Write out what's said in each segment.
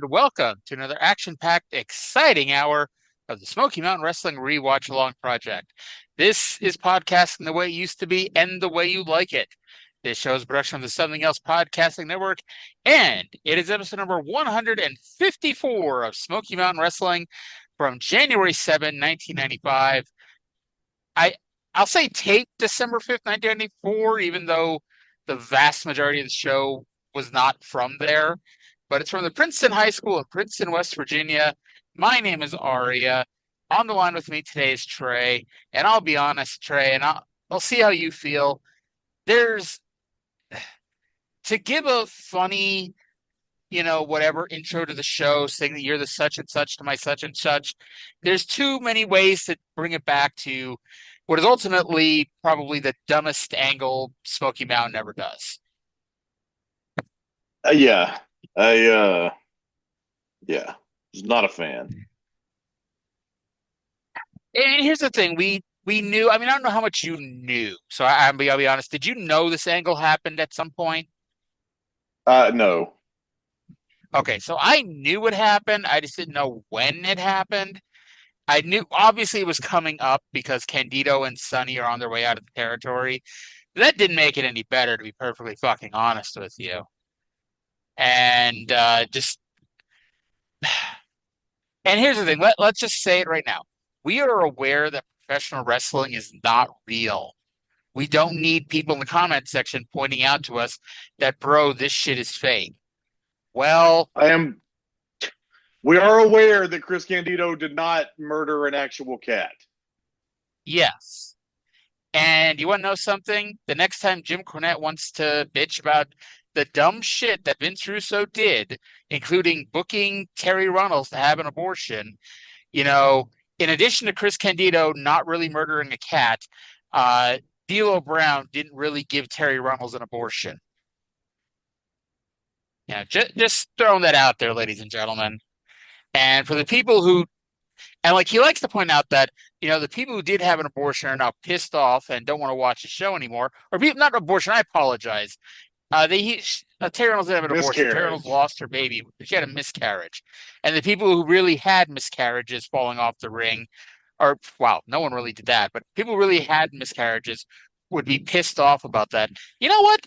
welcome to another action-packed, exciting hour of the Smoky Mountain Wrestling Rewatch Along Project. This is podcasting the way it used to be and the way you like it. This show is a production of the Something Else Podcasting Network, and it is episode number 154 of Smoky Mountain Wrestling from January 7, 1995. I'll say tape December 5th, 1994, even though the vast majority of the show was not from there. But it's from the Princeton High School in Princeton, West Virginia. My name is Arya. On the line with me today is Trae. And I'll be honest, Trae, and I'll see how you feel. There's, to give a funny, whatever intro to the show, saying that you're the such and such to my such and such, there's too many ways to bring it back to what is ultimately probably the dumbest angle Smoky Mountain ever does. Yeah, yeah, was not a fan. And here's the thing, we knew. I mean, I don't know how much you knew. So I'll be honest. Did you know this angle happened at some point? No. Okay, so I knew it happened. I just didn't know when it happened. I knew obviously it was coming up because Candido and Sonny are on their way out of the territory. That didn't make it any better, to be perfectly fucking honest with you. And just and here's the thing. Let's just say it right now. We are aware that professional wrestling is not real. We don't need people in the comment section pointing out to us that, bro, this shit is fake. Well, We are aware that Chris Candido did not murder an actual cat. yes. And you want to know something? The next time Jim Cornette wants to bitch about the dumb shit that Vince Russo did, including booking Terry Runnels to have an abortion, in addition to Chris Candido not really murdering a cat, D'Lo Brown didn't really give Terry Runnels an abortion. Yeah, just throwing that out there, ladies and gentlemen. And for the people who, and like he likes to point out that, the people who did have an abortion are now pissed off and don't want to watch the show anymore. Or people, not abortion, I apologize. Terry Reynolds didn't have an abortion. Terry Reynolds Miscarriage. lost her baby. She had a miscarriage. And the people who really had miscarriages falling off the ring, or wow, no one really did that, but people who really had miscarriages would be pissed off about that. You know what?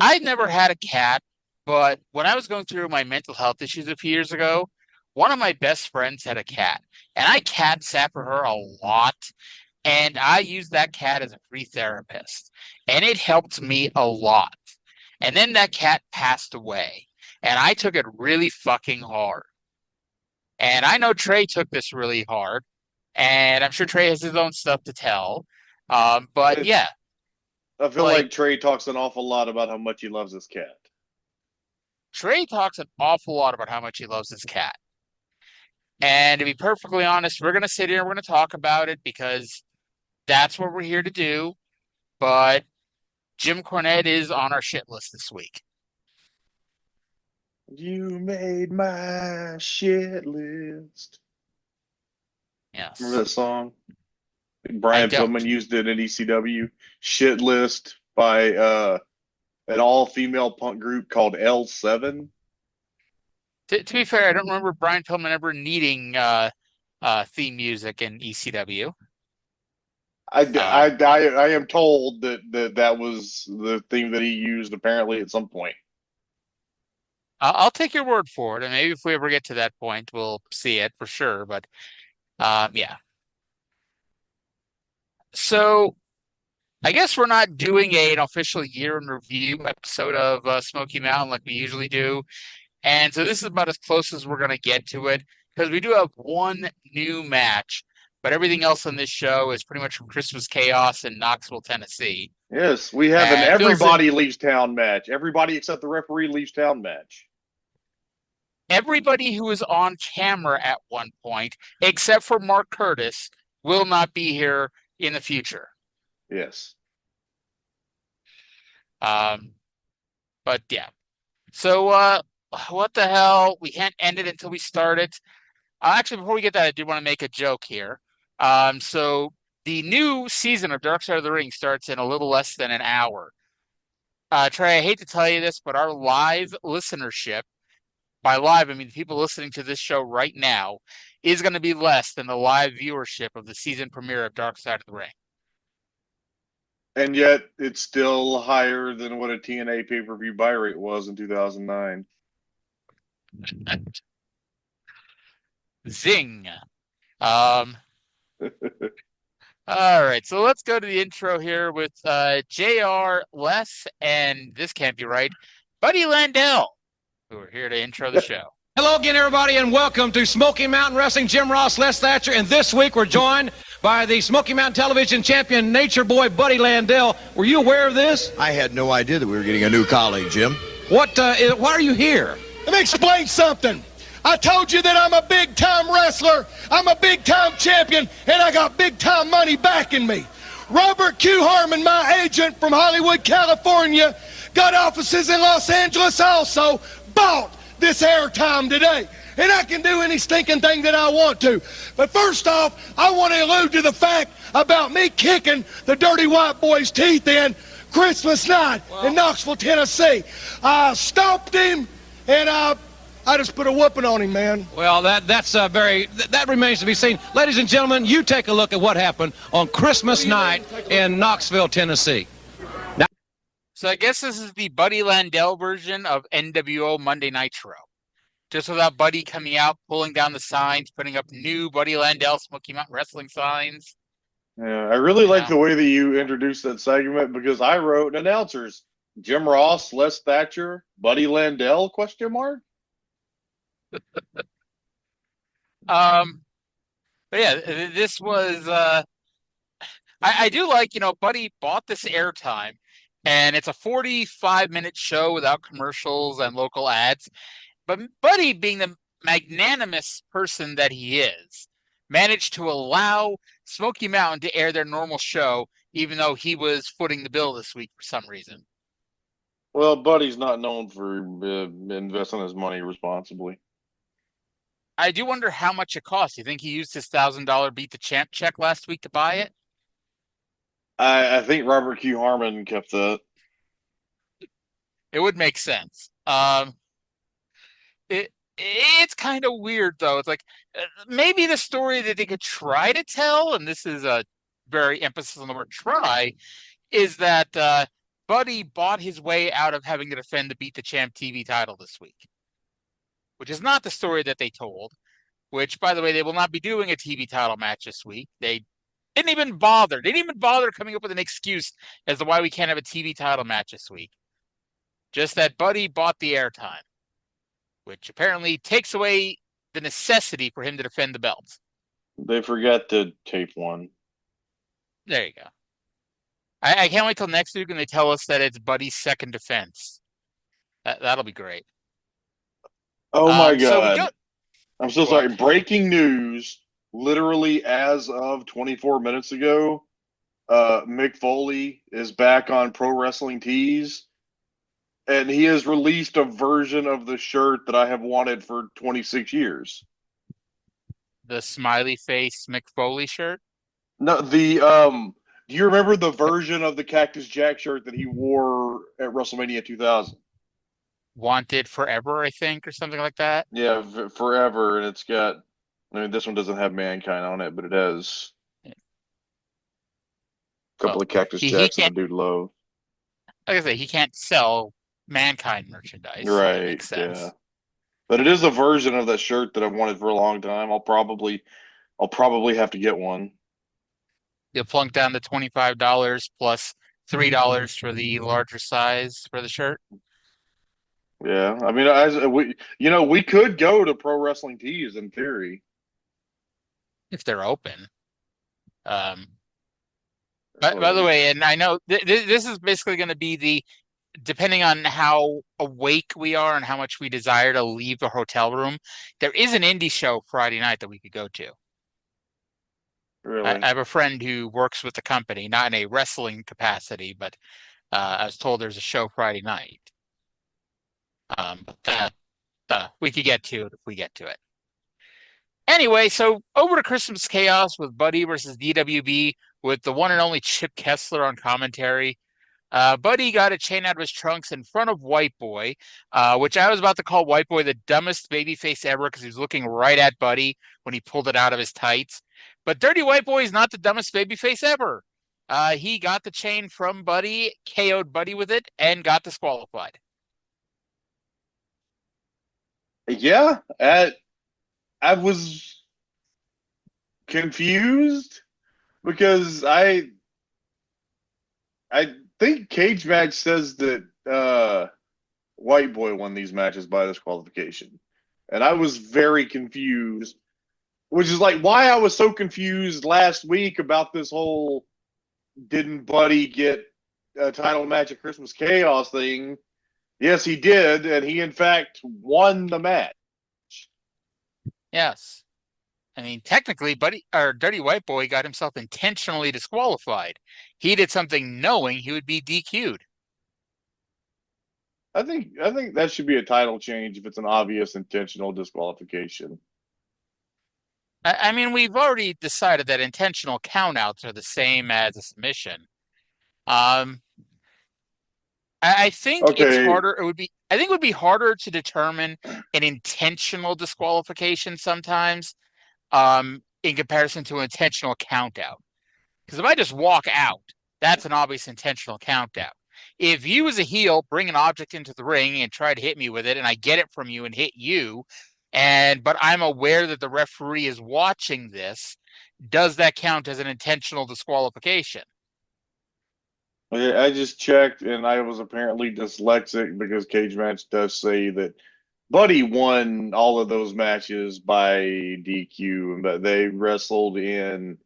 I never had a cat, but when I was going through my mental health issues a few years ago, one of my best friends had a cat, and I cat sat for her a lot. And I used that cat as a free therapist, and it helped me a lot. And then that cat passed away, and I took it really fucking hard. And I know Trae took this really hard, and I'm sure Trae has his own stuff to tell. But It's, yeah, I feel like like Trey talks an awful lot about how much he loves his cat. Trae talks an awful lot about how much he loves his cat. And to be perfectly honest, we're going to sit here and we're going to talk about it because that's what we're here to do. But Jim Cornette is on our shit list this week. You made my shit list. Yes. Remember that song? I Brian don't. Pillman used it in ECW. Shit list by an all-female punk group called L7. To be fair, I don't remember Brian Pillman ever needing theme music in ECW. I am told that was the theme that he used apparently at some point. I'll take your word for it, and maybe if we ever get to that point, we'll see it for sure. But yeah. So I guess we're not doing an official year in review episode of Smoky Mountain like we usually do. And so this is about as close as we're going to get to it because we do have one new match, but everything else on this show is pretty much from Christmas Chaos in Knoxville, Tennessee. Yes, we have an And fills in everybody leaves town match. Everybody except the referee leaves town match. everybody who was on camera at one point, except for Mark Curtis, will not be here in the future. Yes. Um, but yeah. So what the hell? We can't end it until we start it. Actually, before we get that, I did want to make a joke here. So the new season of Dark Side of the Ring starts in a little less than an hour. Trey, I hate to tell you this, but our live listenership by live, I mean the people listening to this show right now, is going to be less than the live viewership of the season premiere of Dark Side of the Ring. And yet it's still higher than what a TNA pay-per-view buy rate was in 2009. Zing. All right, so let's go to the intro here with JR, Les, and this can't be right, Buddy Landell, who are here to intro the show. Hello again, everybody, and welcome to Smoky Mountain Wrestling. Jim Ross, Les Thatcher, and this week we're joined by the Smoky Mountain Television champion, Nature Boy Buddy Landell. Were you aware of this? I had no idea that we were getting a new colleague, Jim. Why are you here? Let me explain something. I told you that I'm a big-time wrestler, I'm a big-time champion, and I got big-time money backing me. Robert Q. Harmon, my agent from Hollywood, California, got offices in Los Angeles also, bought this airtime today. And I can do any stinking thing that I want to. But first off, I want to allude to the fact about me kicking the dirty white boy's teeth in Christmas night in Knoxville, Tennessee. I stomped him, and I just put a whooping on him, man. Well, that remains to be seen. Ladies and gentlemen, you take a look at what happened on Christmas night in Knoxville, Tennessee. So I guess this is the Buddy Landell version of NWO Monday Nitro. Just without Buddy coming out, pulling down the signs, putting up new Buddy Landell Smoky Mountain Wrestling signs. Yeah, I really like the way that you introduced that segment because I wrote announcers. Jim Ross, Les Thatcher, Buddy Landell, question mark? But yeah, this was I do like, Buddy bought this airtime, and it's a 45-minute show without commercials and local ads. But Buddy, being the magnanimous person that he is, managed to allow Smoky Mountain to air their normal show, even though he was footing the bill this week for some reason. Well, Buddy's not known for investing his money responsibly. I do wonder how much it costs. You think he used his $1,000 Beat the Champ check last week to buy it? I think Robert Q. Harmon kept that. It would make sense. It's kind of weird, though. It's like maybe the story that they could try to tell, and this is a very emphasis on the word try, is that Buddy bought his way out of having to defend the Beat the Champ TV title this week, which is not the story that they told, which, by the way, they will not be doing a TV title match this week. They didn't even bother. They didn't even bother coming up with an excuse as to why we can't have a TV title match this week. Just that Buddy bought the airtime, which apparently takes away the necessity for him to defend the belt. They forgot to tape one. There you go. I can't wait till next week when they tell us that it's Buddy's second defense. That'll be great. Oh my God. So I'm so sorry. Breaking news, literally as of 24 minutes ago, Mick Foley is back on Pro Wrestling Tees, and he has released a version of the shirt that I have wanted for 26 years. The smiley face Mick Foley shirt? No, do you remember the version of the Cactus Jack shirt that he wore at WrestleMania 2000? Wanted Forever, I think, or something like that. Yeah, forever, and it's got. I mean, this one doesn't have Mankind on it, but it has a couple of Cactus Jacks and a dude low. Like I say, he can't sell Mankind merchandise. Right. Makes sense. Yeah. But it is a version of that shirt that I've wanted for a long time. I'll probably have to get one. You'll plunk down the $25 plus $3 for the larger size for the shirt. Yeah, I mean, we could go to Pro Wrestling Tees in theory if they're open. By the way, and I know this is basically going to be depending on how awake we are and how much we desire to leave the hotel room, there is an indie show Friday night that we could go to. Really? I have a friend who works with the company, not in a wrestling capacity, but I was told there's a show Friday night. But we could get to it if we get to it. Anyway, so over to Christmas Chaos with Buddy versus DWB with the one and only Chip Kessler on commentary. Buddy got a chain out of his trunks in front of White Boy, which I was about to call White Boy the dumbest babyface ever because he was looking right at Buddy when he pulled it out of his tights. But Dirty White Boy is not the dumbest babyface ever. He got the chain from Buddy, KO'd Buddy with it, and got disqualified. Yeah, I was confused because I think Cage Match says that White Boy won these matches by disqualification. And I was very confused, which is like why I was so confused last week about this whole didn't Buddy get a title match at Christmas Chaos thing. Yes, he did, and he in fact won the match. Yes. I mean, technically, Dirty White Boy got himself intentionally disqualified. He did something knowing he would be DQ'd. I think that should be a title change if it's an obvious intentional disqualification. I mean, we've already decided that intentional countouts are the same as a submission. I think it's harder. I think it would be harder to determine an intentional disqualification sometimes, in comparison to an intentional countout. Because if I just walk out, that's an obvious intentional countout. If you as a heel bring an object into the ring and try to hit me with it, and I get it from you and hit you, but I'm aware that the referee is watching this, does that count as an intentional disqualification? I just checked, and I was apparently dyslexic because Cage Match does say that Buddy won all of those matches by DQ, but they wrestled in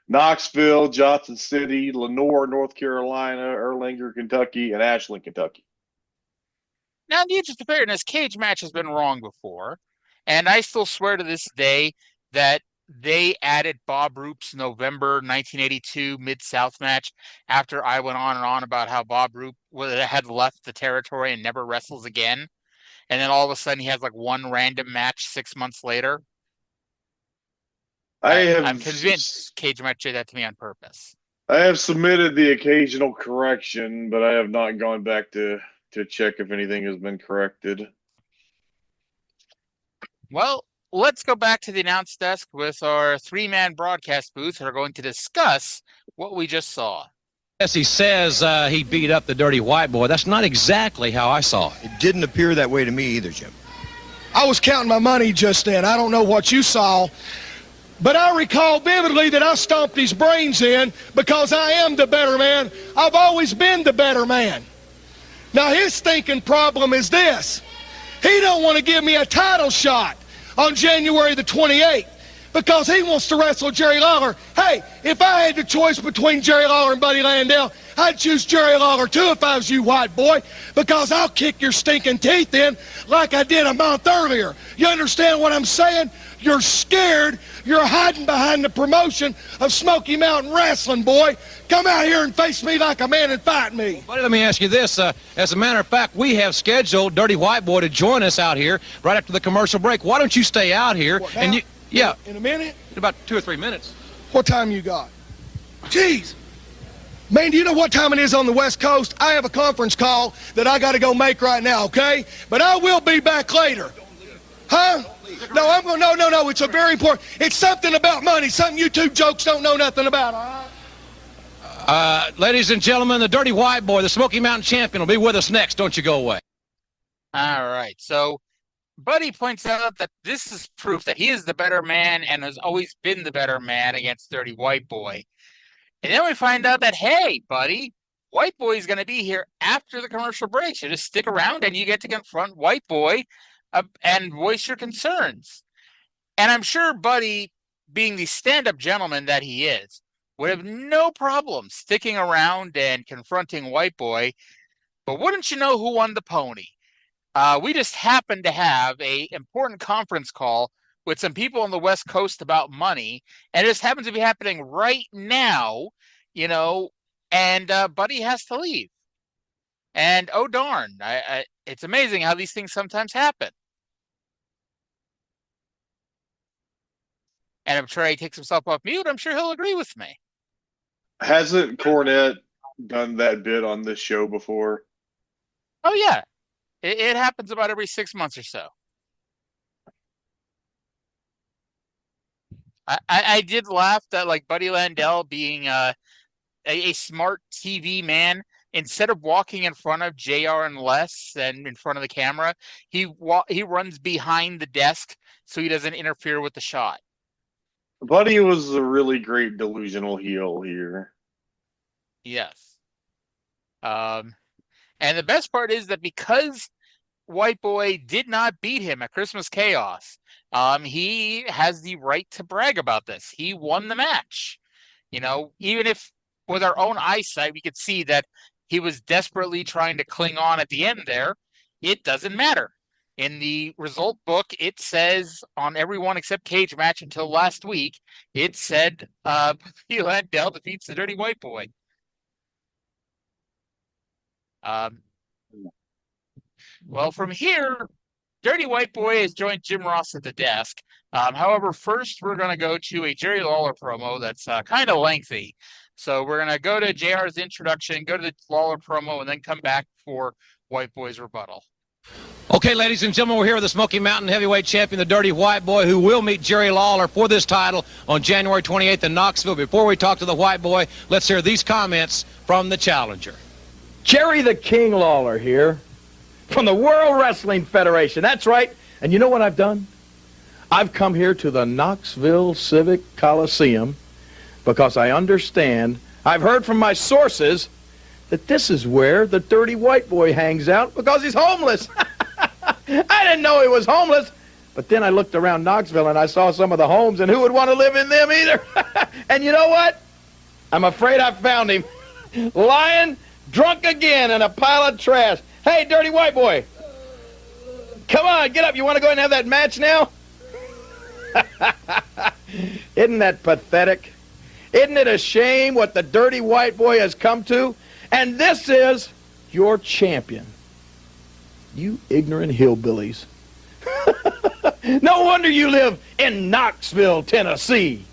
Knoxville, Johnson City, Lenoir, North Carolina, Erlanger, Kentucky, and Ashland, Kentucky. Now, in the interest of fairness, Cage Match has been wrong before, and I still swear to this day that they added Bob Roop's November 1982 Mid-South match after I went on and on about how Bob Roop had left the territory and never wrestles again. And then all of a sudden he has like one random match 6 months later. I'm convinced Cage Match did that to me on purpose. I have submitted the occasional correction, but I have not gone back to check if anything has been corrected. Well, let's go back to the announce desk with our three-man broadcast booth and are going to discuss what we just saw. Yes, he says he beat up the Dirty White Boy. That's not exactly how I saw it. It didn't appear that way to me either, Jim. I was counting my money just then. I don't know what you saw, but I recall vividly that I stomped his brains in because I am the better man. I've always been the better man. Now his thinking problem is this. He don't want to give me a title shot on January the 28th because he wants to wrestle Jerry Lawler. Hey, if I had the choice between Jerry Lawler and Buddy Landell, I'd choose Jerry Lawler too if I was you, White Boy, because I'll kick your stinking teeth in like I did a month earlier. You understand what I'm saying? You're scared. You're hiding behind the promotion of Smoky Mountain Wrestling, boy. Come out here and face me like a man and fight me. Buddy, let me ask you this. As a matter of fact, we have scheduled Dirty White Boy to join us out here right after the commercial break. Why don't you stay out here? What, and now? you, yeah. In a minute? In about 2 or 3 minutes. What time you got? Jeez. Man, do you know what time it is on the West Coast? I have a conference call that I got to go make right now, okay? But I will be back later. Huh? No, I'm going. No. It's a very important. It's something about money. Something you two jokes don't know nothing about. All right. Ladies and gentlemen, the Dirty White Boy, the Smoky Mountain Champion, will be with us next. Don't you go away. All right. So Buddy points out that this is proof that he is the better man and has always been the better man against Dirty White Boy. And then we find out that, hey, Buddy, White Boy is going to be here after the commercial break. So just stick around and you get to confront White Boy and voice your concerns. And I'm sure Buddy, being the stand-up gentleman that he is, would have no problem sticking around and confronting White Boy. But wouldn't you know who won the pony? We just happened to have an important conference call with some people on the West Coast about money, and it just happens to be happening right now, and Buddy has to leave. And oh darn, it's amazing how these things sometimes happen. And if Trae takes himself off mute, I'm sure he'll agree with me. Hasn't Cornette done that bit on this show before. Oh yeah, it happens about every 6 months or so. I did laugh that like Buddy Landell being a smart TV man, instead of walking in front of JR and Les and in front of the camera, he runs behind the desk so he doesn't interfere with the shot. Buddy was a really great delusional heel here. Yes. And the best part is that because White Boy did not beat him at Christmas Chaos, he has the right to brag about this. He won the match. You know, even if with our own eyesight we could see that he was desperately trying to cling on at the end there, it doesn't matter. In the result book, it says on every one except cage match until last week, it said Landell defeats the Dirty White Boy. Well, from here, Dirty White Boy has joined Jim Ross at the desk. However, first we're going to go to a Jerry Lawler promo that's kind of lengthy. So we're going to go to JR's introduction, go to the Lawler promo, and then come back for White Boy's rebuttal. Okay, ladies and gentlemen, we're here with the Smoky Mountain Heavyweight Champion, the Dirty White Boy, who will meet Jerry Lawler for this title on January 28th in Knoxville. Before we talk to the White Boy, let's hear these comments from the challenger. Jerry the King Lawler here from the World Wrestling Federation. That's right. And you know what I've done? I've come here to the Knoxville Civic Coliseum because I understand, I've heard from my sources, that this is where the Dirty White Boy hangs out because he's homeless. I didn't know he was homeless. But then I looked around Knoxville and I saw some of the homes, and who would want to live in them either? And you know what? I'm afraid I found him lying drunk again in a pile of trash. Hey, Dirty White Boy. Come on, get up. You want to go ahead and have that match now? Isn't that pathetic? Isn't it a shame what the Dirty White Boy has come to? And this is your champion. You ignorant hillbillies. No wonder you live in Knoxville, Tennessee.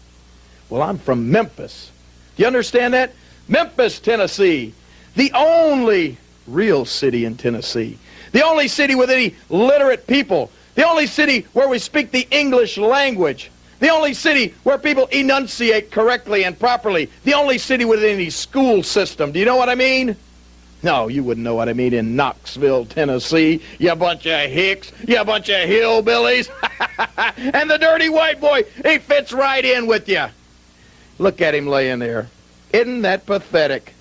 Well, I'm from Memphis. Do you understand that? Memphis, Tennessee. The only real city in Tennessee. The only city with any literate people. The only city where we speak the English language. The only city where people enunciate correctly and properly. The only city with any school system. Do you know what I mean? No, you wouldn't know what I mean in Knoxville, Tennessee. You bunch of hicks. You bunch of hillbillies. And the Dirty White Boy, he fits right in with you. Look at him laying there. Isn't that pathetic?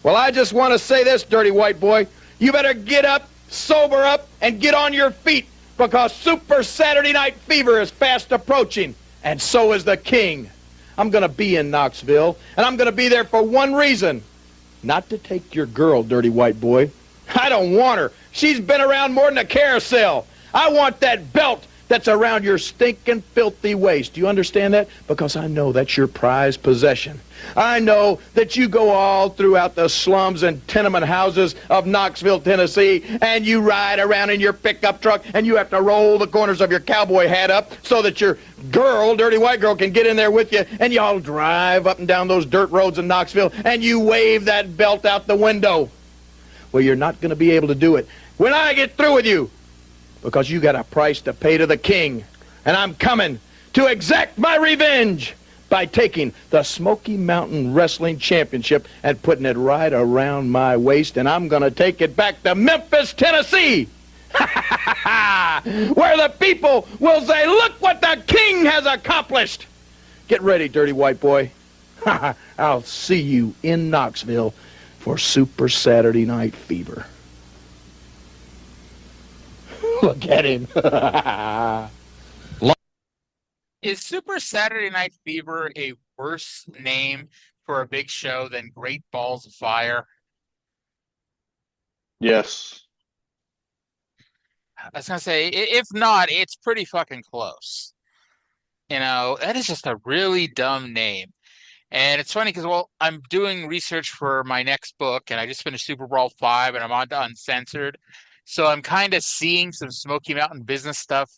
Well, I just want to say this, Dirty White Boy. You better get up, sober up, and get on your feet, because Super Saturday Night Fever is fast approaching, and so is the King. I'm going to be in Knoxville, and I'm going to be there for one reason. Not to take your girl, Dirty White Boy. I don't want her. She's been around more than a carousel. I want that belt that's around your stinking, filthy waist. Do you understand that? Because I know that's your prized possession. I know that you go all throughout the slums and tenement houses of Knoxville, Tennessee, and you ride around in your pickup truck, and you have to roll the corners of your cowboy hat up so that your girl, Dirty White Girl, can get in there with you, and y'all drive up and down those dirt roads in Knoxville, and you wave that belt out the window. Well, you're not going to be able to do it when I get through with you, because you got a price to pay to the King, and I'm coming to exact my revenge by taking the Smoky Mountain Wrestling Championship and putting it right around my waist, and I'm going to take it back to Memphis, Tennessee, where the people will say, look what the King has accomplished. Get ready, Dirty White Boy. I'll see you in Knoxville for Super Saturday Night Fever. Look at him. Is Super Saturday Night Fever a worse name for a big show than Great Balls of Fire? Yes. I was going to say, if not, it's pretty fucking close. You know, that is just a really dumb name. And it's funny because, well, I'm doing research for my next book, and I just finished Super Brawl 5, and I'm on to Uncensored. So I'm kind of seeing some Smoky Mountain business stuff,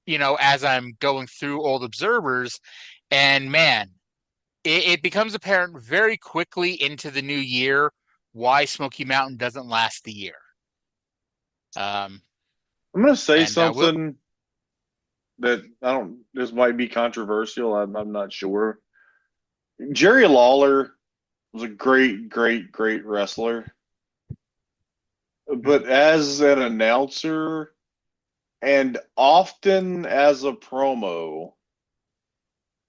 you know, as I'm going through Old Observers. And man, it becomes apparent very quickly into the new year why Smoky Mountain doesn't last the year. I'm going to say And, something that this might be controversial. I'm not sure. Jerry Lawler was a great, great, great wrestler. But as an announcer and often as a promo,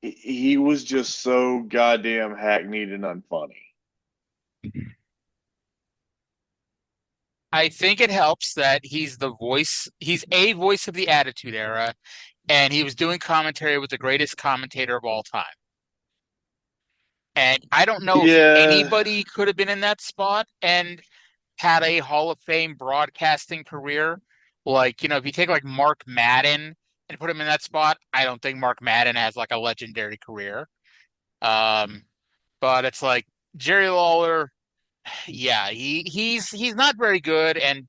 he was just so goddamn hackneyed and unfunny. I think it helps that he's a voice of the Attitude Era, and he was doing commentary with the greatest commentator of all time. And I don't know if anybody could have been in that spot and had a Hall of Fame broadcasting career. Like, if you take like Mark Madden and put him in that spot, I don't think Mark Madden has like a legendary career. But it's like Jerry Lawler, yeah, he's not very good. And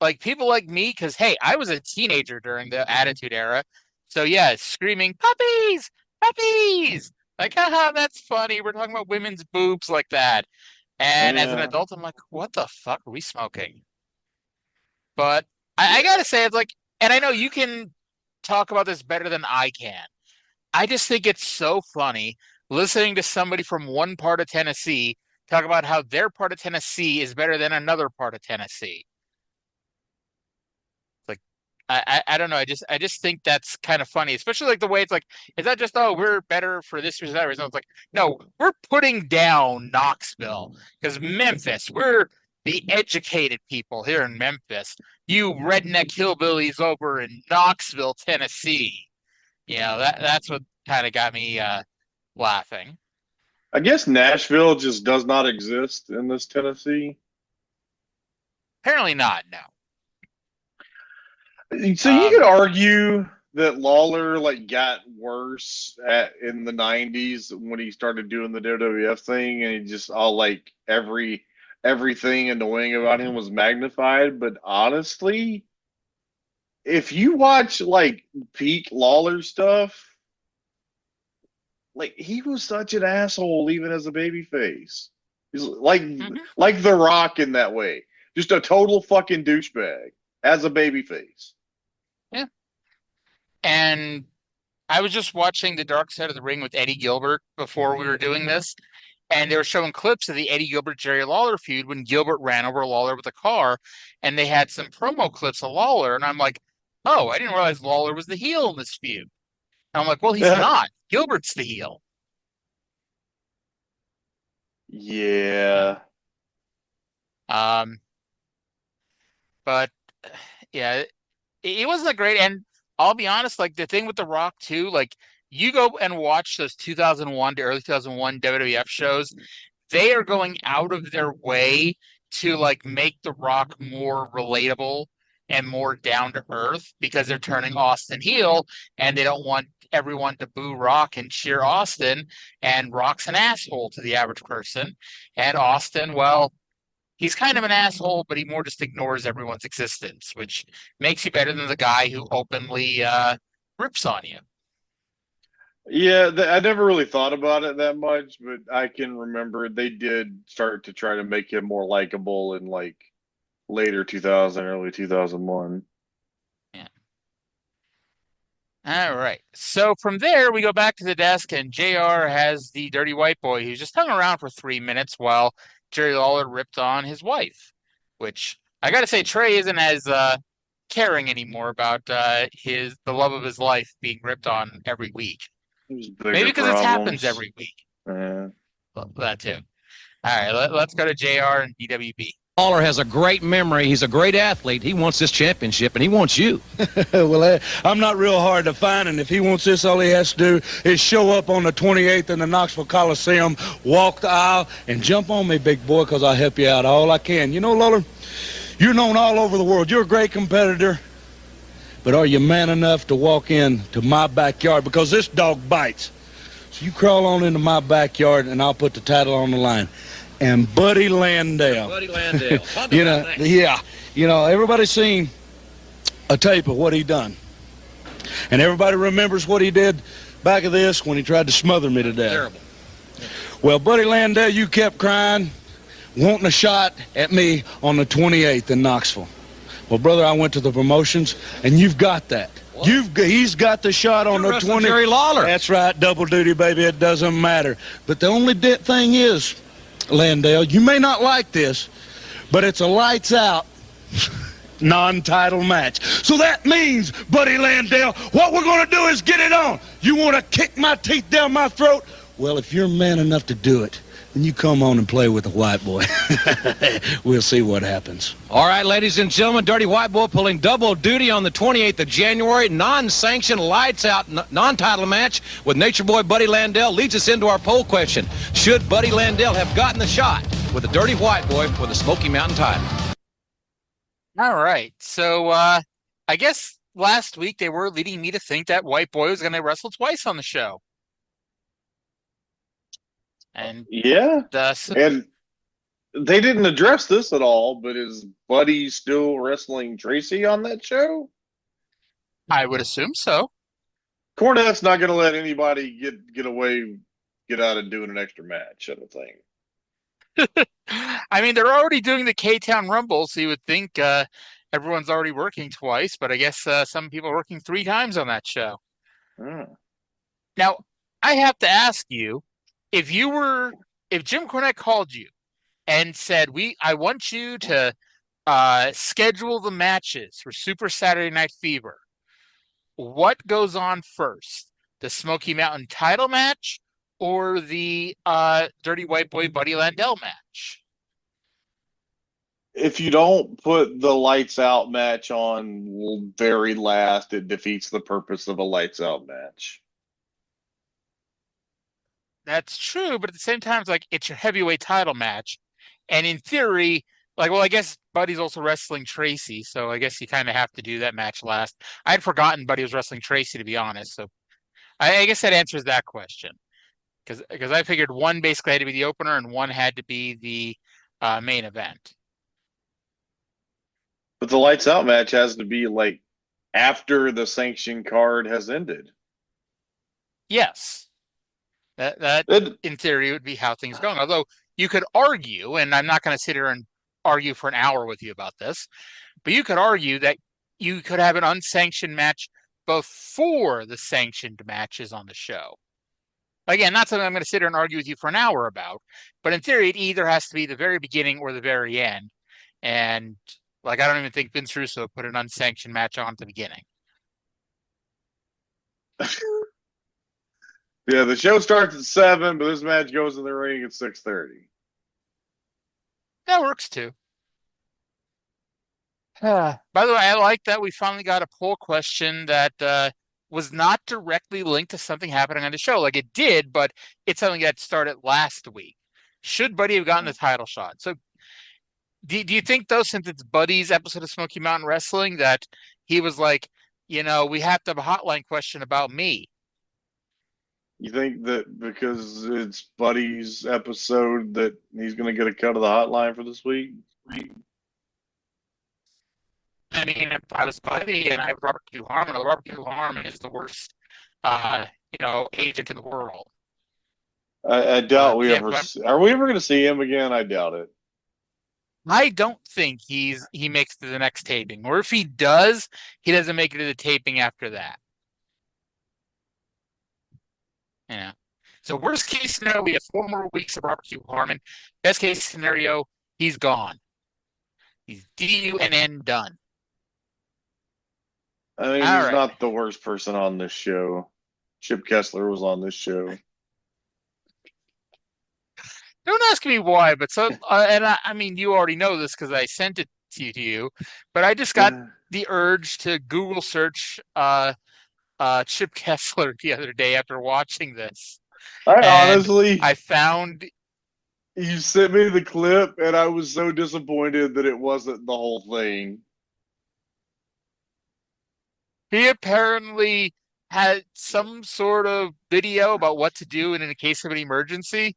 like people like me, because hey, I was a teenager during the Attitude Era. So yeah, screaming, puppies, puppies. Like, haha, that's funny. We're talking about women's boobs like that. And as an adult, I'm like, what the fuck are we smoking? But I gotta say, it's like, and I know you can talk about this better than I can. I just think it's so funny listening to somebody from one part of Tennessee talk about how their part of Tennessee is better than another part of Tennessee. Like, I don't know. I just think that's kind of funny, especially like the way it's like, it's not just, oh, we're better for this reason, that reason. It's like, no, we're putting down Knoxville because Memphis, we're the educated people here in Memphis. You redneck hillbillies over in Knoxville, Tennessee. That's what kind of got me laughing. I guess Nashville just does not exist in this Tennessee. Apparently not, no. So you could argue that Lawler got worse in the 90s when he started doing the WWF thing, and he just all everything annoying about him was magnified. But honestly, if you watch peak Lawler stuff, he was such an asshole even as a babyface. He's like The Rock in that way, just a total fucking douchebag as a babyface. Yeah. And I was just watching The Dark Side of the Ring with Eddie Gilbert before we were doing this, and they were showing clips of the Eddie Gilbert-Jerry Lawler feud when Gilbert ran over Lawler with a car, and they had some promo clips of Lawler, and I'm like, oh, I didn't realize Lawler was the heel in this feud. And I'm like, well, he's not. Gilbert's the heel. Yeah. But yeah, it wasn't great. And I'll be honest, the thing with The Rock too, you go and watch those 2001 to early 2001 WWF shows, they are going out of their way to make The Rock more relatable and more down to earth because they're turning Austin heel and they don't want everyone to boo Rock and cheer Austin, and Rock's an asshole to the average person. And Austin, well, he's kind of an asshole, but he more just ignores everyone's existence, which makes you better than the guy who openly rips on you. Yeah, I never really thought about it that much, but I can remember they did start to try to make him more likable in later 2000, early 2001. Yeah. All right. So from there, we go back to the desk, and JR has the dirty white boy who's just hung around for 3 minutes while Jerry Lawler ripped on his wife, which I got to say, Trae isn't as caring anymore about the love of his life being ripped on every week. Maybe because it happens every week. Yeah. Well, that too. All right, let's go to JR and DWB. Lawler has a great memory. He's a great athlete. He wants this championship, and he wants you. Well, I'm not real hard to find, and if he wants this, all he has to do is show up on the 28th in the Knoxville Coliseum, walk the aisle, and jump on me, big boy, because I'll help you out all I can. You know, Lawler, you're known all over the world. You're a great competitor, but are you man enough to walk into my backyard? Because this dog bites. So you crawl on into my backyard, and I'll put the title on the line. And Buddy Landell. Buddy Landell. Everybody's seen a tape of what he done. And everybody remembers what he did back of this when he tried to smother me to death. Terrible. Well, Buddy Landell, you kept crying, wanting a shot at me on the 28th in Knoxville. Well, brother, I went to the promotions, and you've got that. He's got the shot on You're the wrestling 20. Jerry Lawler. That's right, double duty, baby. It doesn't matter. But the only thing is, Landell, you may not like this, but it's a lights out non-title match. So that means, Buddy Landell, what we're going to do is get it on. You want to kick my teeth down my throat? Well, if you're man enough to do it, then you come on and play with the white boy. We'll see what happens. All right, ladies and gentlemen, Dirty White Boy pulling double duty on the 28th of January. Non-sanctioned, lights-out, non-title match with Nature Boy Buddy Landell leads us into our poll question. Should Buddy Landell have gotten the shot with the Dirty White Boy for the Smoky Mountain title? All right. So I guess last week they were leading me to think that White Boy was going to wrestle twice on the show. And Yeah. so And they didn't address this at all, but is Buddy still wrestling Tracy on that show? I would assume so. Cornette's not going to let anybody get out of doing an extra match, I don't think. I mean, they're already doing the K-Town Rumble, so you would think everyone's already working twice, but I guess some people are working 3 times on that show. Now, I have to ask you, if Jim Cornette called you and said, I want you to schedule the matches for Super Saturday Night Fever, what goes on first? The Smoky Mountain title match or the Dirty White Boy Buddy Landell match? If you don't put the lights out match on very last, it defeats the purpose of a lights out match. That's true, but at the same time, it's your heavyweight title match. And in theory, I guess Buddy's also wrestling Tracy, so I guess you kind of have to do that match last. I had forgotten Buddy was wrestling Tracy, to be honest, so I guess that answers that question. Because I figured one basically had to be the opener and one had to be the main event. But the lights out match has to be after the sanction card has ended. Yes. That in theory would be how things are going. Although you could argue, and I'm not going to sit here and argue for an hour with you about this, but you could argue that you could have an unsanctioned match before the sanctioned matches on the show. Again, not something I'm going to sit here and argue with you for an hour about, but in theory, it either has to be the very beginning or the very end. And I don't even think Vince Russo put an unsanctioned match on at the beginning. Yeah, the show starts at 7, but this match goes in the ring at 6:30. That works too. By the way, I like that we finally got a poll question that was not directly linked to something happening on the show. It did, but it's something that started last week. Should Buddy have gotten the title shot? So do you think, though, since it's Buddy's episode of Smoky Mountain Wrestling, that he was we have to have a hotline question about me? You think that because it's Buddy's episode that he's going to get a cut of the hotline for this week? I mean, if I was Buddy and I have Robert Q. Harmon is the worst, agent in the world. I doubt are we ever going to see him again? I doubt it. I don't think he makes it to the next taping, or if he does, he doesn't make it to the taping after that. Yeah. So worst case scenario, we have 4 more weeks of Robert Q. Harmon. Best case scenario, he's gone. He's DUNN done. I mean, he's not the worst person on this show. Chip Kessler was on this show. Don't ask me why, but I mean, you already know this because I sent it to you, but I just got the urge to Google search Chip Kessler the other day after watching this. I found. You sent me the clip, and I was so disappointed that it wasn't the whole thing. He apparently had some sort of video about what to do in a case of an emergency.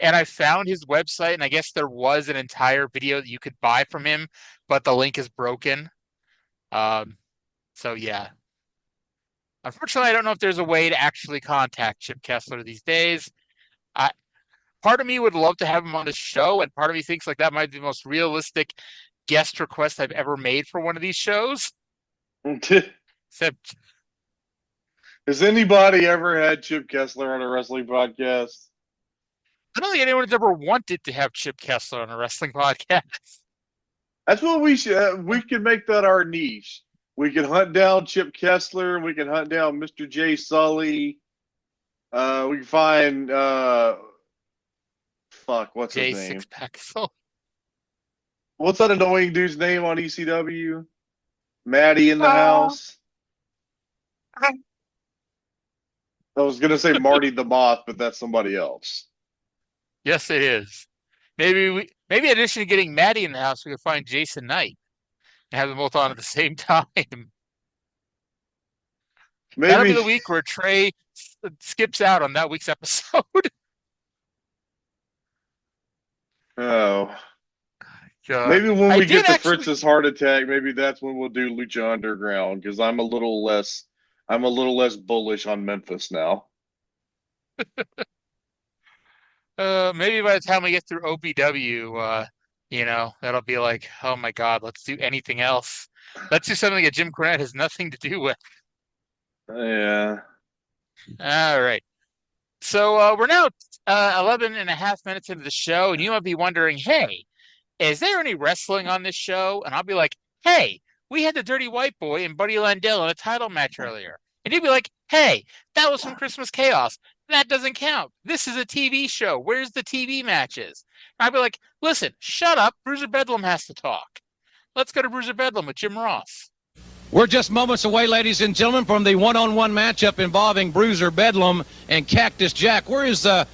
And I found his website, and I guess there was an entire video that you could buy from him, but the link is broken. So, yeah. Unfortunately, I don't know if there's a way to actually contact Chip Kessler these days. part of me would love to have him on the show, and part of me thinks like that might be the most realistic guest request I've ever made for one of these shows. Except, Has anybody ever had Chip Kessler on a wrestling podcast? I don't think anyone's ever wanted to have Chip Kessler on a wrestling podcast. That's what we should. We can make that our niche. We can hunt down Chip Kessler. We can hunt down Mr. J. Sully. We can find what's J his name? Six-Pack Soul. What's that annoying dude's name on ECW? Maddie in the house. I was gonna say Marty the Moth, but that's somebody else. Yes, it is. Maybe in addition to getting Maddie in the house, we could find Jason Knight and have them both on at the same time. That'll be the week where Trae skips out on that week's episode. Oh. God. Maybe when we get to actually... Fritz's heart attack, maybe that's when we'll do Lucha Underground, because I'm a little less bullish on Memphis now. Maybe by the time we get through OPW, that'll be like, oh my God, let's do anything else. Let's do something that Jim Cornette has nothing to do with. Yeah. All right. So we're now 11 and a half minutes into the show, and you might be wondering, hey, is there any wrestling on this show? And I'll be like, hey, we had the Dirty White Boy and Buddy Landell in a title match earlier. And you'd be like, hey, that was from Christmas Chaos. That doesn't count. This is a TV show. Where's the TV matches? And I'd be like, listen, shut up. Bruiser Bedlam has to talk. Let's go to Bruiser Bedlam with Jim Ross. We're just moments away, ladies and gentlemen, from the one-on-one matchup involving Bruiser Bedlam and Cactus Jack. Where's Mr.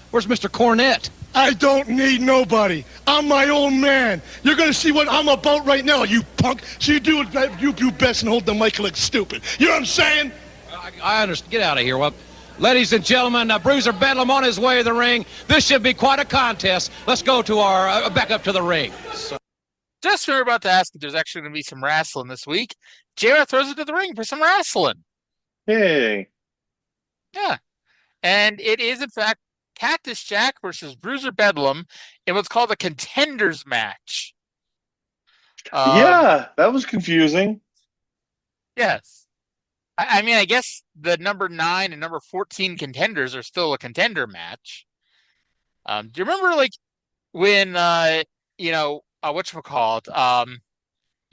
Cornette? I don't need nobody. I'm my own man. You're going to see what I'm about right now, you punk. So you do you best and hold the mic like stupid. You know what I'm saying? I understand. Get out of here. Well, ladies and gentlemen, Bruiser Bedlam on his way to the ring. This should be quite a contest. Let's go to our back up to the ring. So. Just when we're about to ask if there's actually going to be some wrestling this week, JR throws it to the ring for some wrestling. Hey. Yeah. And it is, in fact, Cactus Jack versus Bruiser Bedlam in what's called a contenders match. Yeah, that was confusing. Yes. I mean, I guess the number 9 and number 14 contenders are still a contender match. Do you remember, like, when, whatchamacallit,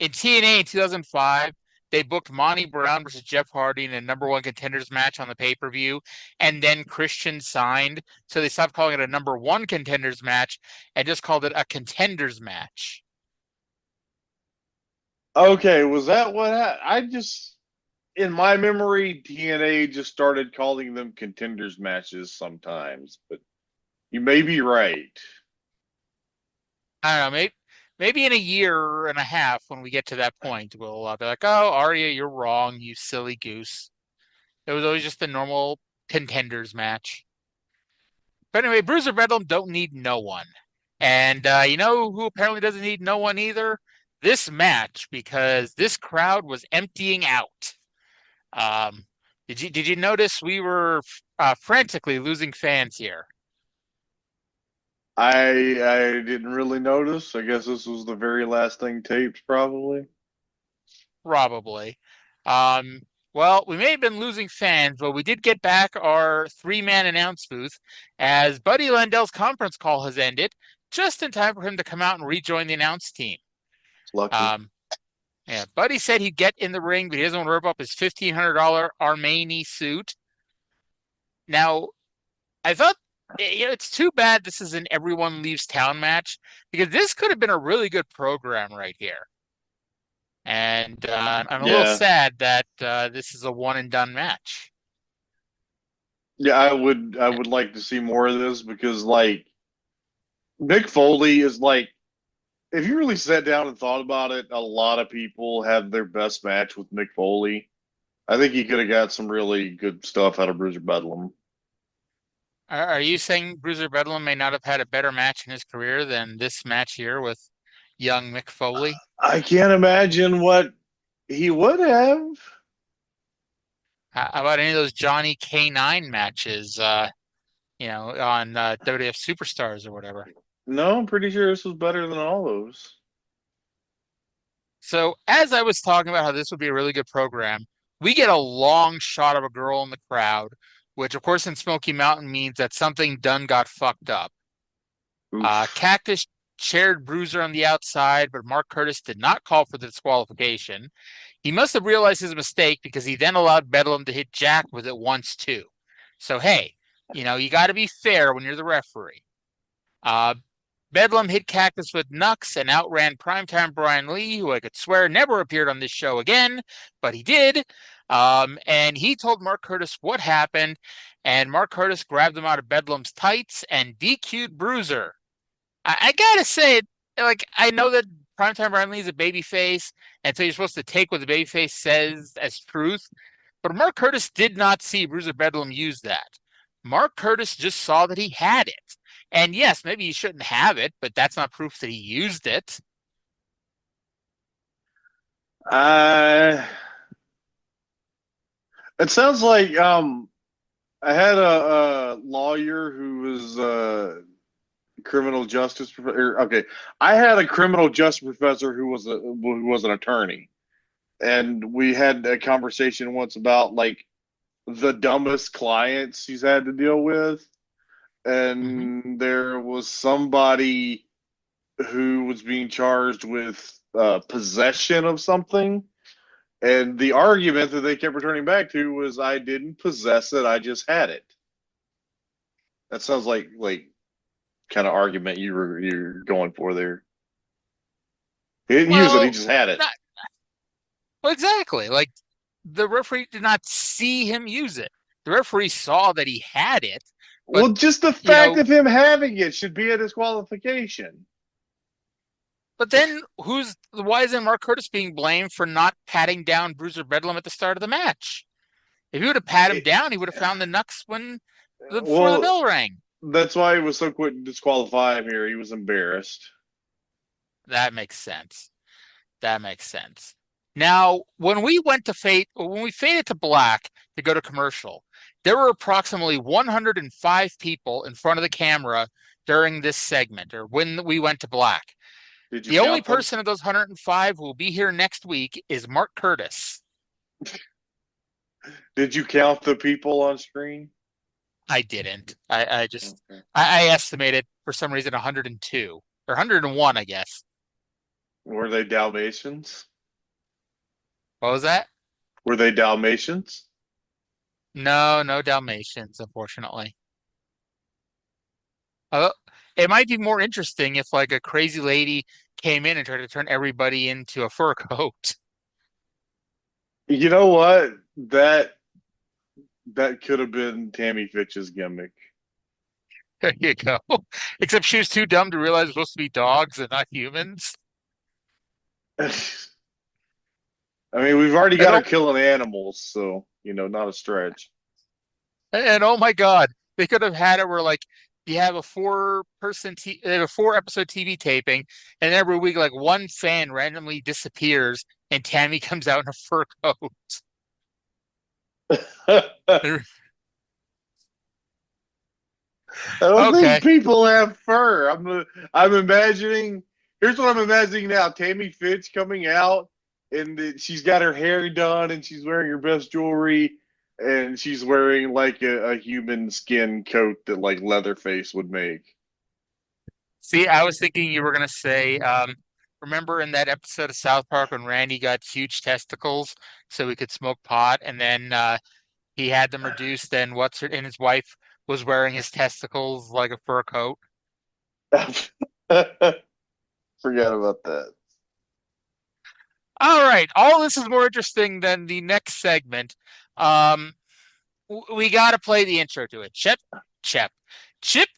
in TNA in 2005, they booked Monty Brown versus Jeff Hardy in a number 1 contenders match on the pay-per-view, and then Christian signed, so they stopped calling it a number 1 contenders match and just called it a contenders match. Okay, was that what happened? In my memory, TNA just started calling them contenders matches sometimes, but you may be right. I don't know, maybe in a year and a half when we get to that point, we'll be like, oh, Arya, you're wrong, you silly goose. It was always just a normal contenders match. But anyway, Bruiser Bedlam don't need no one. And you know who apparently doesn't need no one either? This match, because this crowd was emptying out. Did you notice we were frantically losing fans here? I didn't really notice. I guess this was the very last thing taped, probably. Probably. Well, we may have been losing fans, but we did get back our 3-man announce booth as Buddy Landell's conference call has ended, just in time for him to come out and rejoin the announce team. Lucky. Yeah, Buddy said he'd get in the ring, but he doesn't want to rip up his $1,500 Armani suit. Now, I thought, it's too bad this is an everyone leaves town match, because this could have been a really good program right here. And I'm a little sad that this is a one and done match. Yeah, I would like to see more of this, because like Mick Foley is like, if you really sat down and thought about it, a lot of people have their best match with Mick Foley. I think he could have got some really good stuff out of Bruiser Bedlam. Are you saying Bruiser Bedlam may not have had a better match in his career than this match here with young Mick Foley? I can't imagine what he would have. How about any of those Johnny K9 matches? on WWF Superstars or whatever. No, I'm pretty sure this was better than all those. So as I was talking about how this would be a really good program, we get a long shot of a girl in the crowd, which of course in Smoky Mountain means that something done got fucked up. Cactus chaired Bruiser on the outside, but Mark Curtis did not call for the disqualification. He must have realized his mistake because he then allowed Bedlam to hit Jack with it once too. So hey, you got to be fair when you're the referee. Bedlam hit Cactus with Nux and outran primetime Brian Lee, who I could swear never appeared on this show again, but he did. And he told Mark Curtis what happened, and Mark Curtis grabbed him out of Bedlam's tights and DQ'd Bruiser. I gotta say, I know that primetime Brian Lee is a babyface, and so you're supposed to take what the babyface says as truth, but Mark Curtis did not see Bruiser Bedlam use that. Mark Curtis just saw that he had it. And yes, maybe he shouldn't have it, but that's not proof that he used it. It sounds like I had a lawyer who was criminal justice professor. Okay, I had a criminal justice professor who was an attorney, and we had a conversation once about the dumbest clients he's had to deal with. And there was somebody who was being charged with possession of something. And the argument that they kept returning back to was, I didn't possess it, I just had it. That sounds like kind of argument you're going for there. He didn't use it, he just had it. Well, exactly. The referee did not see him use it. The referee saw that he had it. But, well, just the fact of him having it should be a disqualification. But then why isn't Mark Curtis being blamed for not patting down Bruiser Bedlam at the start of the match? If he would have patted him down, he would have found the Nux before the bell rang. That's why he was so quick to disqualify him here. He was embarrassed. That makes sense. Now, when we faded to black to go to commercial, there were approximately 105 people in front of the camera during this segment, or when we went to black. The only person of those 105 who will be here next week is Mark Curtis. Did you count the people on screen? I didn't. I estimated for some reason 102 or 101, I guess. Were they Dalmatians? What was that? Were they Dalmatians? No Dalmatians, unfortunately. It might be more interesting if a crazy lady came in and tried to turn everybody into a fur coat. You know what? That could have been Tammy Fitch's gimmick. There you go. Except she was too dumb to realize it was supposed to be dogs and not humans. I mean, we've already got her killing animals, so, not a stretch. And oh my God, they could have had it where you have a 4-episode TV taping, and every week one fan randomly disappears, and Tammy comes out in a fur coat. I don't think people have fur. I'm imagining. Here's what I'm imagining now: Tammy Fitch coming out, and she's got her hair done, and she's wearing her best jewelry. And she's wearing a human skin coat that Leatherface would make. See, I was thinking you were going to say, remember in that episode of South Park when Randy got huge testicles so he could smoke pot, and then he had them reduced, and his wife was wearing his testicles like a fur coat? Forgot about that. All right. All this is more interesting than the next segment. We got to play the intro to it. Chip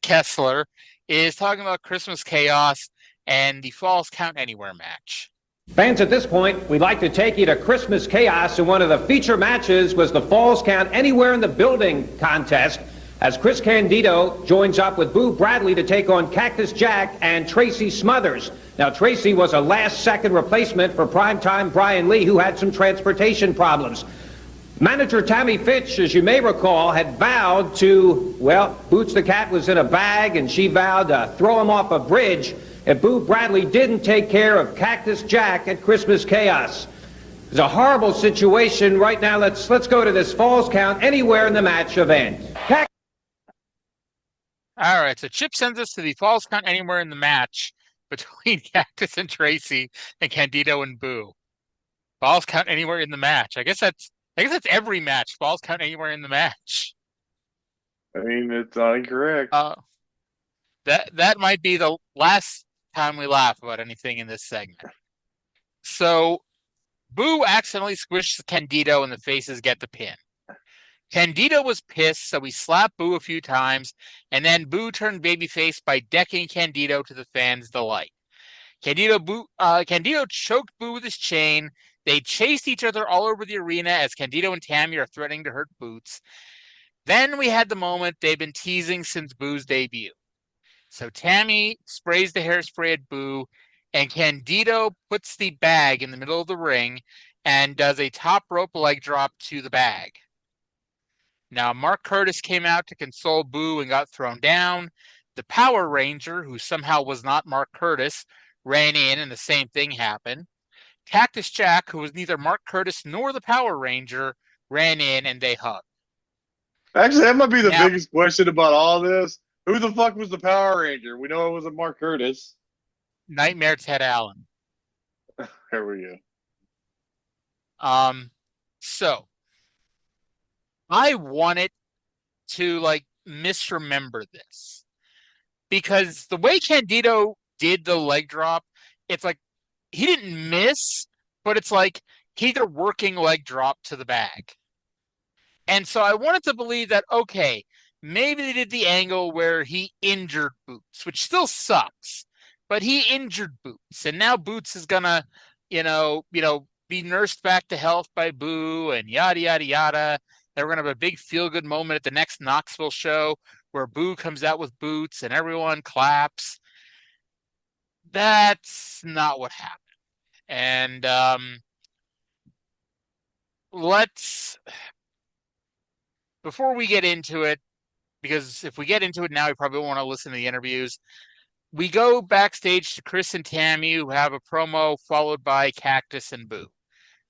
Kessler is talking about Christmas Chaos and the Falls Count Anywhere match. Fans, at this point, we'd like to take you to Christmas Chaos, and one of the feature matches was the Falls Count Anywhere in the Building contest, as Chris Candido joins up with Boo Bradley to take on Cactus Jack and Tracy Smothers. Now, Tracy was a last-second replacement for primetime Brian Lee, who had some transportation problems. Manager Tammy Fitch, as you may recall, had vowed to, well, Boots the Cat was in a bag, and she vowed to throw him off a bridge if Boo Bradley didn't take care of Cactus Jack at Christmas Chaos. It's a horrible situation. Right now, let's go to this Falls Count Anywhere in the Match event. All right, so Chip sends us to the Falls Count Anywhere in the match between Cactus and Tracy and Candido and Boo. Falls Count Anywhere in the match. I guess that's every match. Falls Count Anywhere in the match. I mean, it's not incorrect. That might be the last time we laugh about anything in this segment. So Boo accidentally squishes Candido and the faces get the pin. Candido was pissed, so he slapped Boo a few times, and then Boo turned babyface by decking Candido to the fans' delight. Candido choked Boo with his chain. They chased each other all over the arena as Candido and Tammy are threatening to hurt Boots. Then we had the moment they've been teasing since Boo's debut. So Tammy sprays the hairspray at Boo, and Candido puts the bag in the middle of the ring and does a top rope leg drop to the bag. Now, Mark Curtis came out to console Boo and got thrown down. The Power Ranger, who somehow was not Mark Curtis, ran in and the same thing happened. Cactus Jack, who was neither Mark Curtis nor the Power Ranger, ran in and they hugged. Actually, that might be the biggest question about all this. Who the fuck was the Power Ranger? We know it wasn't Mark Curtis. Nightmare Ted Allen. There we go. So I wanted to misremember this because the way Candido did the leg drop, it's like he didn't miss, but it's like he did a working leg drop to the bag. And so I wanted to believe that, okay, maybe they did the angle where he injured Boots, which still sucks, but he injured Boots. And now Boots is gonna, be nursed back to health by Boo and yada, yada, yada. And we're going to have a big feel-good moment at the next Knoxville show where Boo comes out with Boots and everyone claps. That's not what happened. And before we get into it, because if we get into it now, we probably won't want to listen to the interviews. We go backstage to Chris and Tammy, who have a promo followed by Cactus and Boo.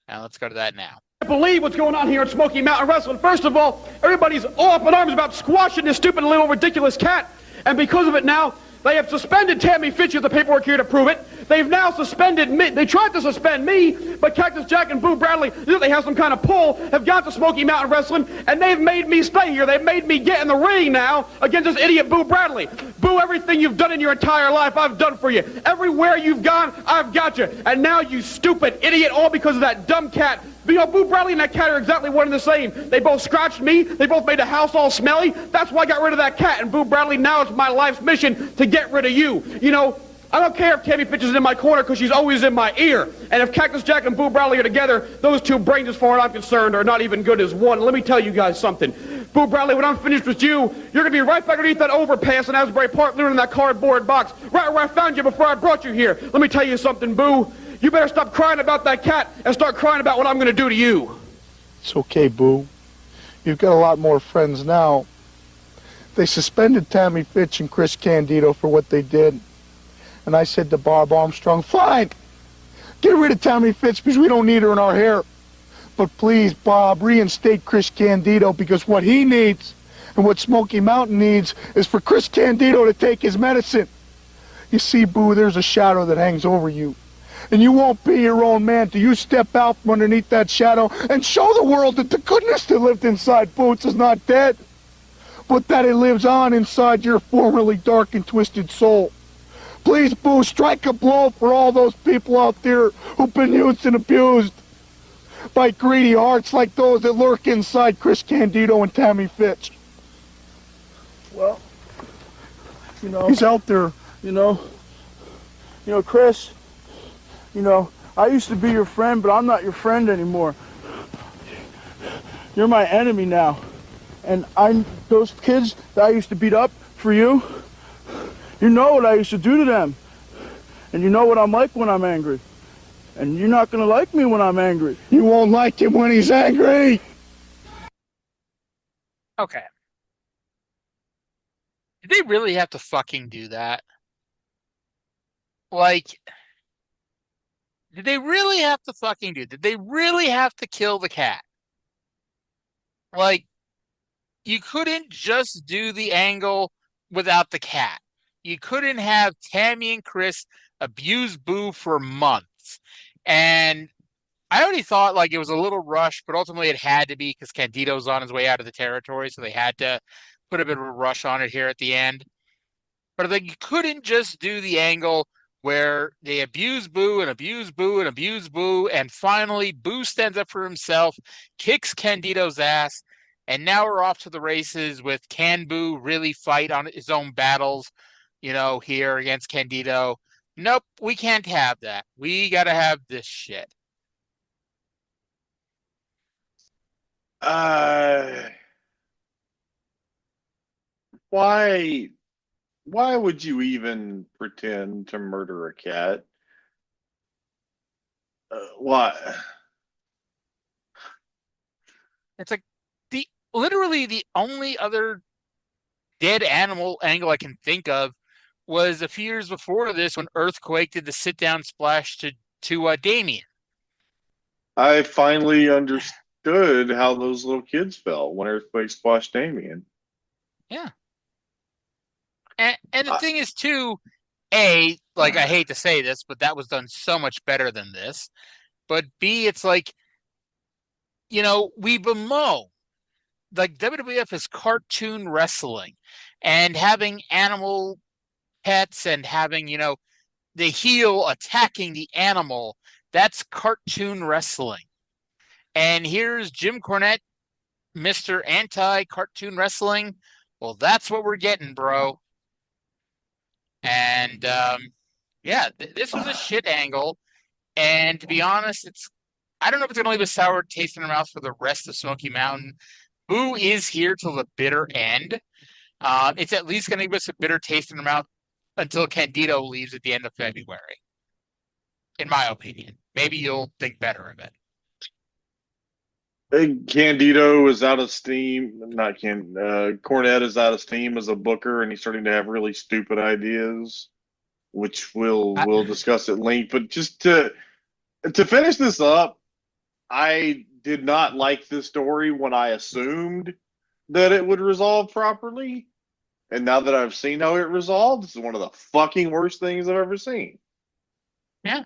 Now let's go to that now. I can't believe what's going on here at Smoky Mountain Wrestling. First of all, everybody's all up in arms about squashing this stupid little ridiculous cat. And because of it now, they have suspended Tammy Fitch with the paperwork here to prove it. They've now suspended me. They tried to suspend me, but Cactus Jack and Boo Bradley, they have some kind of pull, have got to Smoky Mountain Wrestling, and they've made me stay here. They've made me get in the ring now against this idiot Boo Bradley. Boo, everything you've done in your entire life, I've done for you. Everywhere you've gone, I've got you. And now you stupid idiot, all because of that dumb cat. Boo Bradley and that cat are exactly one and the same. They both scratched me. They both made the house all smelly. That's why I got rid of that cat. And Boo Bradley, now it's my life's mission to get rid of you. I don't care if Tammy Fitch is in my corner because she's always in my ear. And if Cactus Jack and Boo Bradley are together, those two brains, as far as I'm concerned, are not even good as one. Let me tell you guys something. Boo Bradley, when I'm finished with you, you're going to be right back underneath that overpass in Asbury Park, living in that cardboard box, right where I found you before I brought you here. Let me tell you something, Boo. You better stop crying about that cat and start crying about what I'm going to do to you. It's okay, Boo. You've got a lot more friends now. They suspended Tammy Fitch and Chris Candido for what they did. And I said to Bob Armstrong, fine, get rid of Tammy Fitch because we don't need her in our hair. But please, Bob, reinstate Chris Candido because what he needs and what Smoky Mountain needs is for Chris Candido to take his medicine. You see, Boo, there's a shadow that hangs over you. And you won't be your own man till you step out from underneath that shadow and show the world that the goodness that lived inside Boots is not dead, but that it lives on inside your formerly dark and twisted soul. Please, Boo, strike a blow for all those people out there who've been used and abused by greedy hearts like those that lurk inside Chris Candido and Tammy Fitch. Well, he's out there. Chris, I used to be your friend, but I'm not your friend anymore. You're my enemy now. And those kids that I used to beat up for you, you know what I used to do to them. And you know what I'm like when I'm angry. And you're not going to like me when I'm angry. You won't like him when he's angry. Okay. Did they really have to fucking do that? Like, did they really have to fucking do? Did they really have to kill the cat? Like, you couldn't just do the angle without the cat. You couldn't have Tammy and Chris abuse Boo for months. And I already thought like it was a little rushed, but ultimately it had to be because Candido's on his way out of the territory, so they had to put a bit of a rush on it here at the end. But like you couldn't just do the angle where they abuse Boo and abuse Boo and abuse Boo, and finally Boo stands up for himself, kicks Candido's ass, and now we're off to the races with Can Boo really fight on his own battles, here against Candido. Nope, we can't have that. We got to have this shit. Why would you even pretend to murder a cat? Why? It's like literally the only other dead animal angle I can think of was a few years before this when Earthquake did the sit down splash to Damien. I finally understood how those little kids felt when Earthquake splashed Damien. Yeah. And the thing is, too, like, I hate to say this, but that was done so much better than this. But B, it's like, we bemoan, like, WWF is cartoon wrestling. And having animal pets and having, the heel attacking the animal, that's cartoon wrestling. And here's Jim Cornette, Mr. Anti-Cartoon Wrestling. Well, that's what we're getting, bro. And this was a shit angle. And to be honest, I don't know if it's going to leave a sour taste in our mouth for the rest of Smoky Mountain. Boo is here till the bitter end. It's at least going to give us a bitter taste in our mouth until Candido leaves at the end of February, in my opinion. Maybe you'll think better of it. Candido is out of steam. Cornette is out of steam as a booker, and he's starting to have really stupid ideas, which we'll discuss at length. But just to finish this up, I did not like this story when I assumed that it would resolve properly, and now that I've seen how it resolved, this is one of the fucking worst things I've ever seen. Yeah.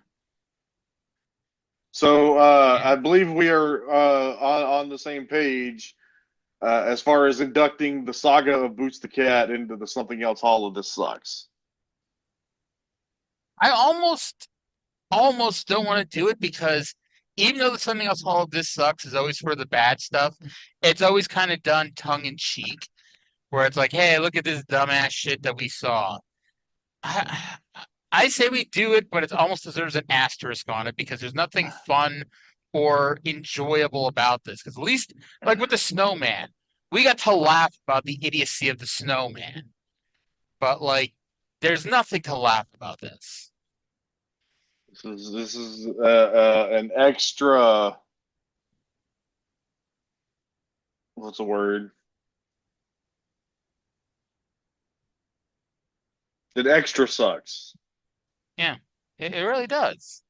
So I believe we are on the same page as far as inducting the saga of Boots the Cat into the Something Else Hall of This Sucks. I almost don't want to do it because even though the Something Else Hall of This Sucks is always for the bad stuff, it's always kind of done tongue-in-cheek, where it's like, hey, look at this dumbass shit that we saw. I say we do it, but it almost deserves an asterisk on it because there's nothing fun or enjoyable about this. Because at least, like with the snowman, we got to laugh about the idiocy of the snowman. But, like, there's nothing to laugh about this. This is an extra... What's the word? It extra sucks. Yeah, it really does.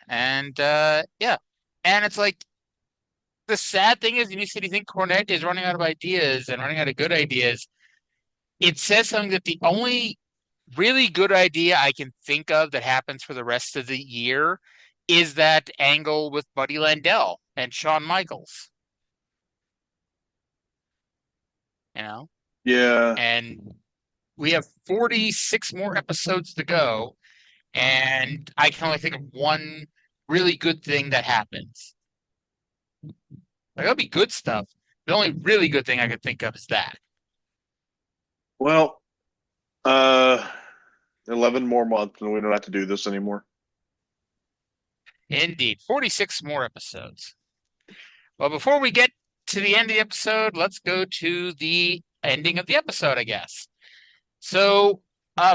And and it's like the sad thing is, you think Cornette is running out of ideas and running out of good ideas. It says something that the only really good idea I can think of that happens for the rest of the year is that angle with Buddy Landell and Shawn Michaels. Yeah. And we have 46 more episodes to go, and I can only think of one really good thing that happens. Like, that'll be good stuff. The only really good thing I could think of is that. Well, 11 more months, and we don't have to do this anymore. Indeed. 46 more episodes. Well, before we get to the end of the episode, let's go to the ending of the episode, I guess. So,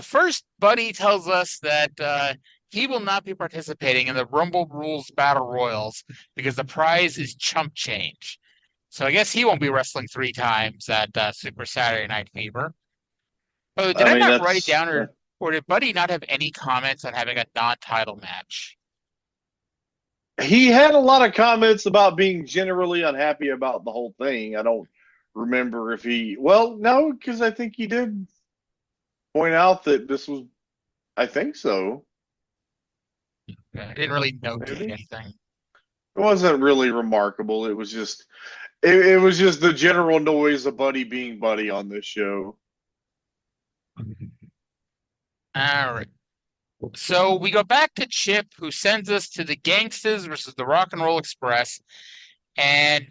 first, Buddy tells us that he will not be participating in the Rumble Rules Battle Royals because the prize is chump change. So I guess he won't be wrestling 3 times at Super Saturday Night Fever. Oh, did I I mean, not write that's down, or did Buddy not have any comments on having a non-title match? he had a lot of comments about being generally unhappy about the whole thing. I don't remember if he, well, no, because I think he did point out that this was, I think so. I didn't really notate Maybe. anything. It wasn't really remarkable. It was just, it was just the general noise of Buddy being Buddy on this show. All right. So we go back to Chip, who sends us to the Gangstas versus the Rock and Roll Express. And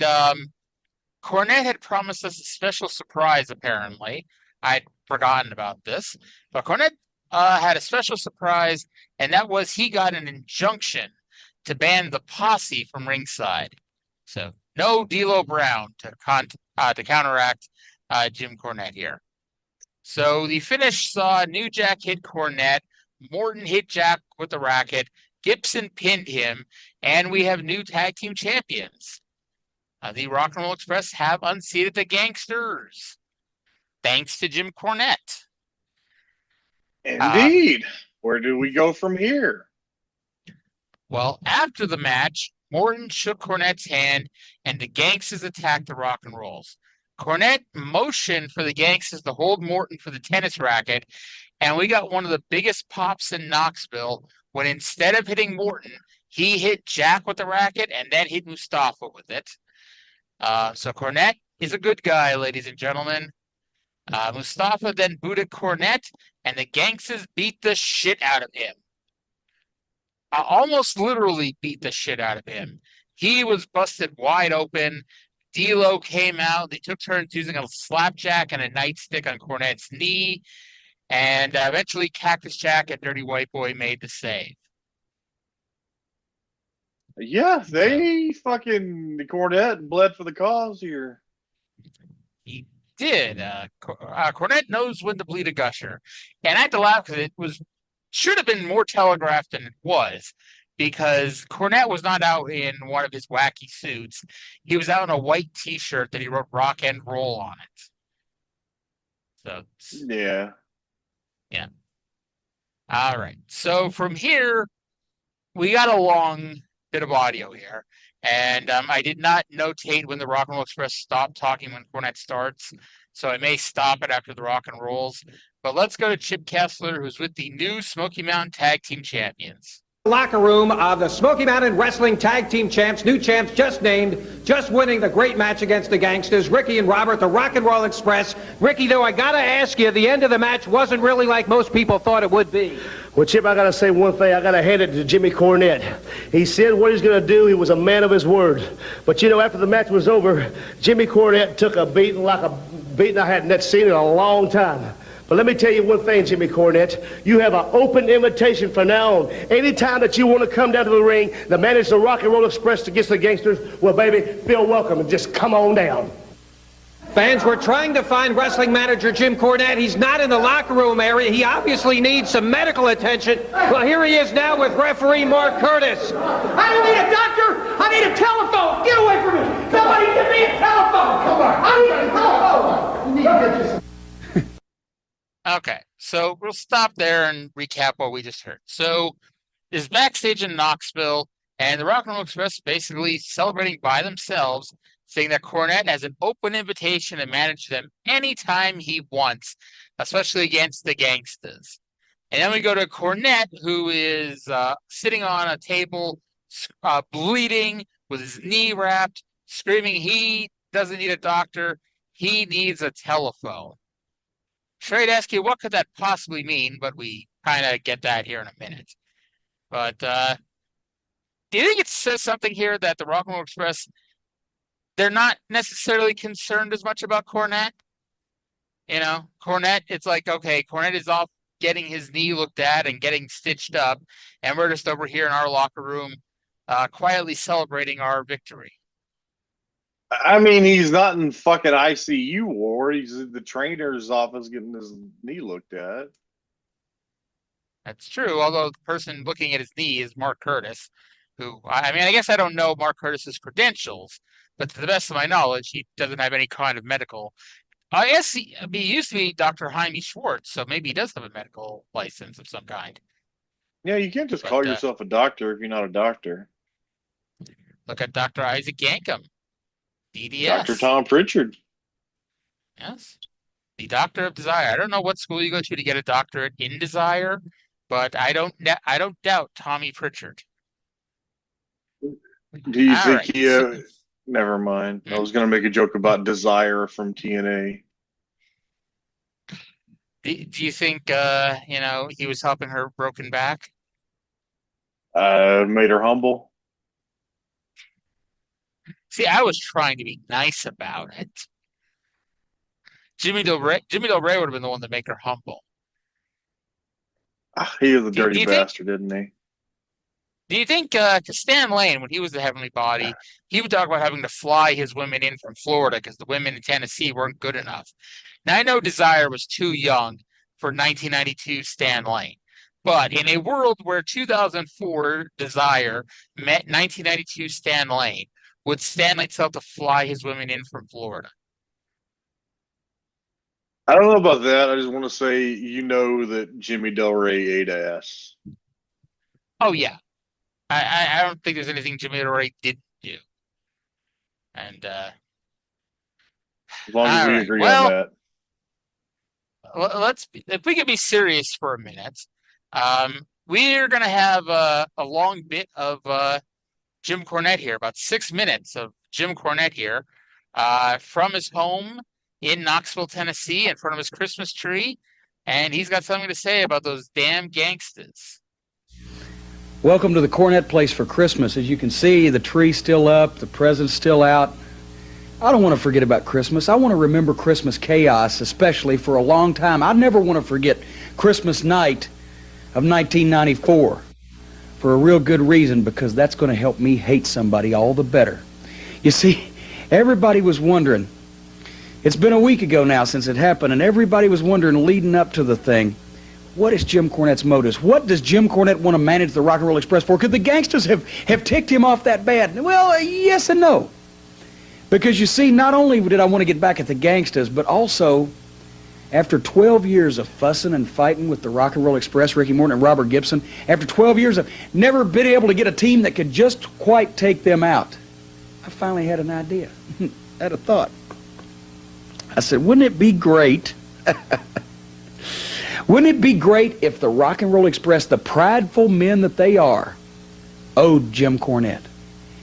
Cornette had promised us a special surprise, apparently. I'd forgotten about this. But Cornette had a special surprise, and that was he got an injunction to ban the posse from ringside. So no D'Lo Brown to counteract Jim Cornette here. So the finish saw New Jack hit Cornette, Morton hit Jack with the racket, Gibson pinned him, and we have new tag team champions. The Rock and Roll Express have unseated the Gangsters, thanks to Jim Cornette. Indeed. Where do we go from here? Well, after the match, Morton shook Cornette's hand, and the Gangsters attacked the Rock and Rolls. Cornette motioned for the Gangsters to hold Morton for the tennis racket, and we got one of the biggest pops in Knoxville when instead of hitting Morton, he hit Jack with the racket and then hit Mustafa with it. So Cornette is a good guy, ladies and gentlemen. Mustafa then booted Cornette, and the Gangsters beat the shit out of him. Almost literally beat the shit out of him. He was busted wide open. D'Lo came out. They took turns using a slapjack and a nightstick on Cornette's knee. And eventually Cactus Jack and Dirty White Boy made the save. Yeah, they fucking Cornette bled for the cause here. He did. Cornette knows when to bleed a gusher. And I had to laugh because it should have been more telegraphed than it was, because Cornette was not out in one of his wacky suits. He was out in a white T-shirt that he wrote Rock and Roll on it. So Yeah. All right. So from here, we got a long bit of audio here. And I did not notate when the Rock and Roll Express stopped talking when Cornette starts. So I may stop it after the Rock and Rolls. But let's go to Chip Kessler, who's with the new Smoky Mountain Tag Team Champions. Locker room of the Smoky Mountain Wrestling Tag Team Champs, new champs just named, just winning the great match against the Gangstas, Ricky and Robert, the Rock and Roll Express. Ricky, though, I gotta ask you, the end of the match wasn't really like most people thought it would be. Well, Chip, I gotta say one thing. I gotta hand it to Jimmy Cornette. He said what he's gonna do. He was a man of his word. But you know, after the match was over, Jimmy Cornette took a beating like a beating I hadn't seen in a long time. But let me tell you one thing, Jimmy Cornette. You have an open invitation from now on. Anytime that you want to come down to the ring, the manage the Rock and Roll Express against the Gangsters, well, baby, feel welcome and just come on down. Fans, we're trying to find wrestling manager Jim Cornette. He's not in the locker room area. He obviously needs some medical attention. Well, here he is now with referee Mark Curtis. I don't need a doctor. I need a telephone. Get away from me. Somebody give me a telephone. Come on. I need a telephone. You need to get yourself. Okay, so we'll stop there and recap what we just heard. So, is backstage in Knoxville, and the Rock and Roll Express basically celebrating by themselves, saying that Cornette has an open invitation to manage them anytime he wants, especially against the Gangstas. And then we go to Cornette, who is sitting on a table, bleeding, with his knee wrapped, screaming he doesn't need a doctor, he needs a telephone. Trae to ask you, what could that possibly mean? But we kind of get that here in a minute. But do you think it says something here that the Rock and Roll Express, they're not necessarily concerned as much about Cornette? You know, Cornette, it's like, okay, Cornette is off getting his knee looked at and getting stitched up, and we're just over here in our locker room quietly celebrating our victory. I mean, he's not in fucking ICU ward. He's in the trainer's office getting his knee looked at. That's true, although the person looking at his knee is Mark Curtis, who, I mean, I guess I don't know Mark Curtis's credentials, but to the best of my knowledge, he doesn't have any kind of medical. I guess he used to be Dr. Jaime Schwartz, so maybe he does have a medical license of some kind. Yeah, you can't just call yourself a doctor if you're not a doctor. Look at Dr. Isaac Yankem, DDS. Dr. Tom Pritchard. Yes. The Doctor of Desire. I don't know what school you go to get a doctorate in desire, but I don't doubt Tommy Pritchard. Do you think he... never mind. I was going to make a joke about Desire from TNA. Do you think, he was helping her broken back? Made her humble. See, I was trying to be nice about it. Jimmy Del Rey would have been the one to make her humble. He was a dirty bastard, didn't he? Do you think Stan Lane, when he was the Heavenly Body, he would talk about having to fly his women in from Florida because the women in Tennessee weren't good enough? Now, I know Desire was too young for 1992 Stan Lane, but in a world where 2004 Desire met 1992 Stan Lane, would Stan Lane tell to fly his women in from Florida? I don't know about that. I just want to say, that Jimmy Del Rey ate ass. Oh, yeah. I don't think there's anything Jimmy Del Rey didn't do. And as long as we agree on that. If we could be serious for a minute, we're going to have a long bit of Jim Cornette here, about 6 minutes of Jim Cornette here from his home in Knoxville, Tennessee, in front of his Christmas tree. And he's got something to say about those damn gangstas. Welcome to the Cornette place for Christmas. As you can see, the tree's still up, the present's still out. I don't want to forget about Christmas. I want to remember Christmas chaos, especially for a long time. I never want to forget Christmas night of 1994 for a real good reason, because that's going to help me hate somebody all the better. You see, everybody was wondering. It's been a week ago now since it happened, and everybody was wondering leading up to the thing, what is Jim Cornette's motives? What does Jim Cornette want to manage the Rock and Roll Express for? Could the Gangstas have ticked him off that bad? Well, yes and no. Because you see, not only did I want to get back at the Gangstas, but also, after 12 years of fussing and fighting with the Rock and Roll Express, Ricky Morton and Robert Gibson, after 12 years of never been able to get a team that could just quite take them out, I finally had an idea. I had a thought. I said, wouldn't it be great... Wouldn't it be great if the Rock and Roll Express, the prideful men that they are, owed Jim Cornette?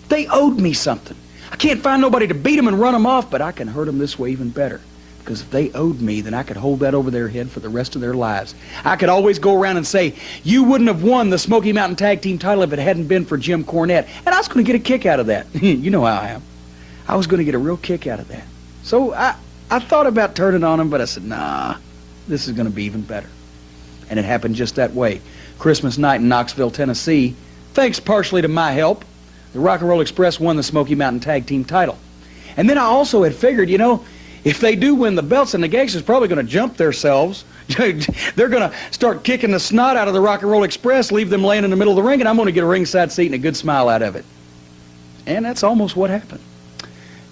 They owed me something. I can't find nobody to beat them and run them off, but I can hurt them this way even better. Because if they owed me, then I could hold that over their head for the rest of their lives. I could always go around and say, you wouldn't have won the Smoky Mountain Tag Team title if it hadn't been for Jim Cornette. And I was going to get a kick out of that. You know how I am. I was going to get a real kick out of that. So I thought about turning on them, but I said, nah, this is going to be even better. And it happened just that way. Christmas night in Knoxville, Tennessee, thanks partially to my help, the Rock and Roll Express won the Smoky Mountain Tag Team title. And then I also had figured, if they do win the belts, and the Gangstas probably going to jump themselves, they're going to start kicking the snot out of the Rock and Roll Express, leave them laying in the middle of the ring, and I'm going to get a ringside seat and a good smile out of it. And that's almost what happened.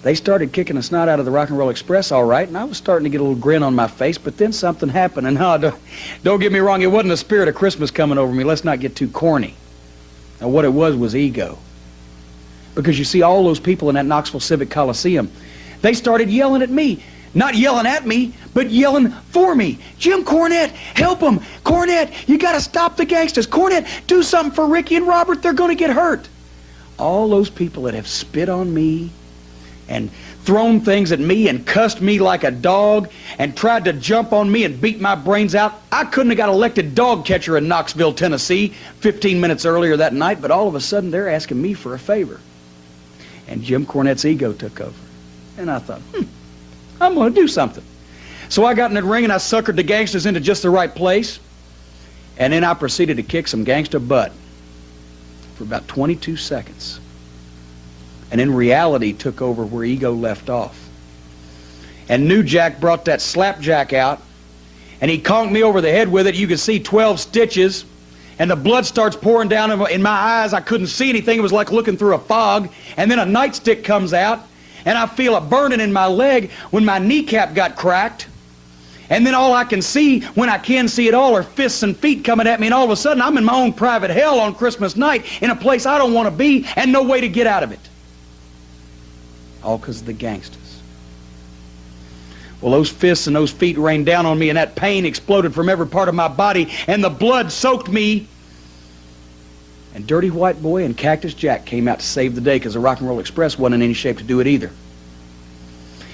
They started kicking the snot out of the Rock and Roll Express, all right, and I was starting to get a little grin on my face, but then something happened, and don't get me wrong, it wasn't the spirit of Christmas coming over me. Let's not get too corny. Now, what it was ego. Because you see, all those people in that Knoxville Civic Coliseum, they started yelling at me. Not yelling at me, but yelling for me. Jim Cornette, help them. Cornette, you got to stop the Gangstas. Cornette, do something for Ricky and Robert. They're going to get hurt. All those people that have spit on me, and thrown things at me and cussed me like a dog and tried to jump on me and beat my brains out. I couldn't have got elected dog catcher in Knoxville, Tennessee 15 minutes earlier that night, but all of a sudden they're asking me for a favor. And Jim Cornette's ego took over. And I thought, I'm going to do something. So I got in the ring and I suckered the Gangstas into just the right place. And then I proceeded to kick some gangsta butt for about 22 seconds. And then reality took over where ego left off. And New Jack brought that slapjack out, and he conked me over the head with it. You could see 12 stitches, and the blood starts pouring down in my eyes. I couldn't see anything. It was like looking through a fog. And then a nightstick comes out, and I feel a burning in my leg when my kneecap got cracked. And then all I can see, when I can see it all, are fists and feet coming at me, and all of a sudden I'm in my own private hell on Christmas night in a place I don't want to be and no way to get out of it. All because of the Gangstas. Well, those fists and those feet rained down on me, and that pain exploded from every part of my body, and the blood soaked me. And Dirty White Boy and Cactus Jack came out to save the day because the Rock and Roll Express wasn't in any shape to do it either.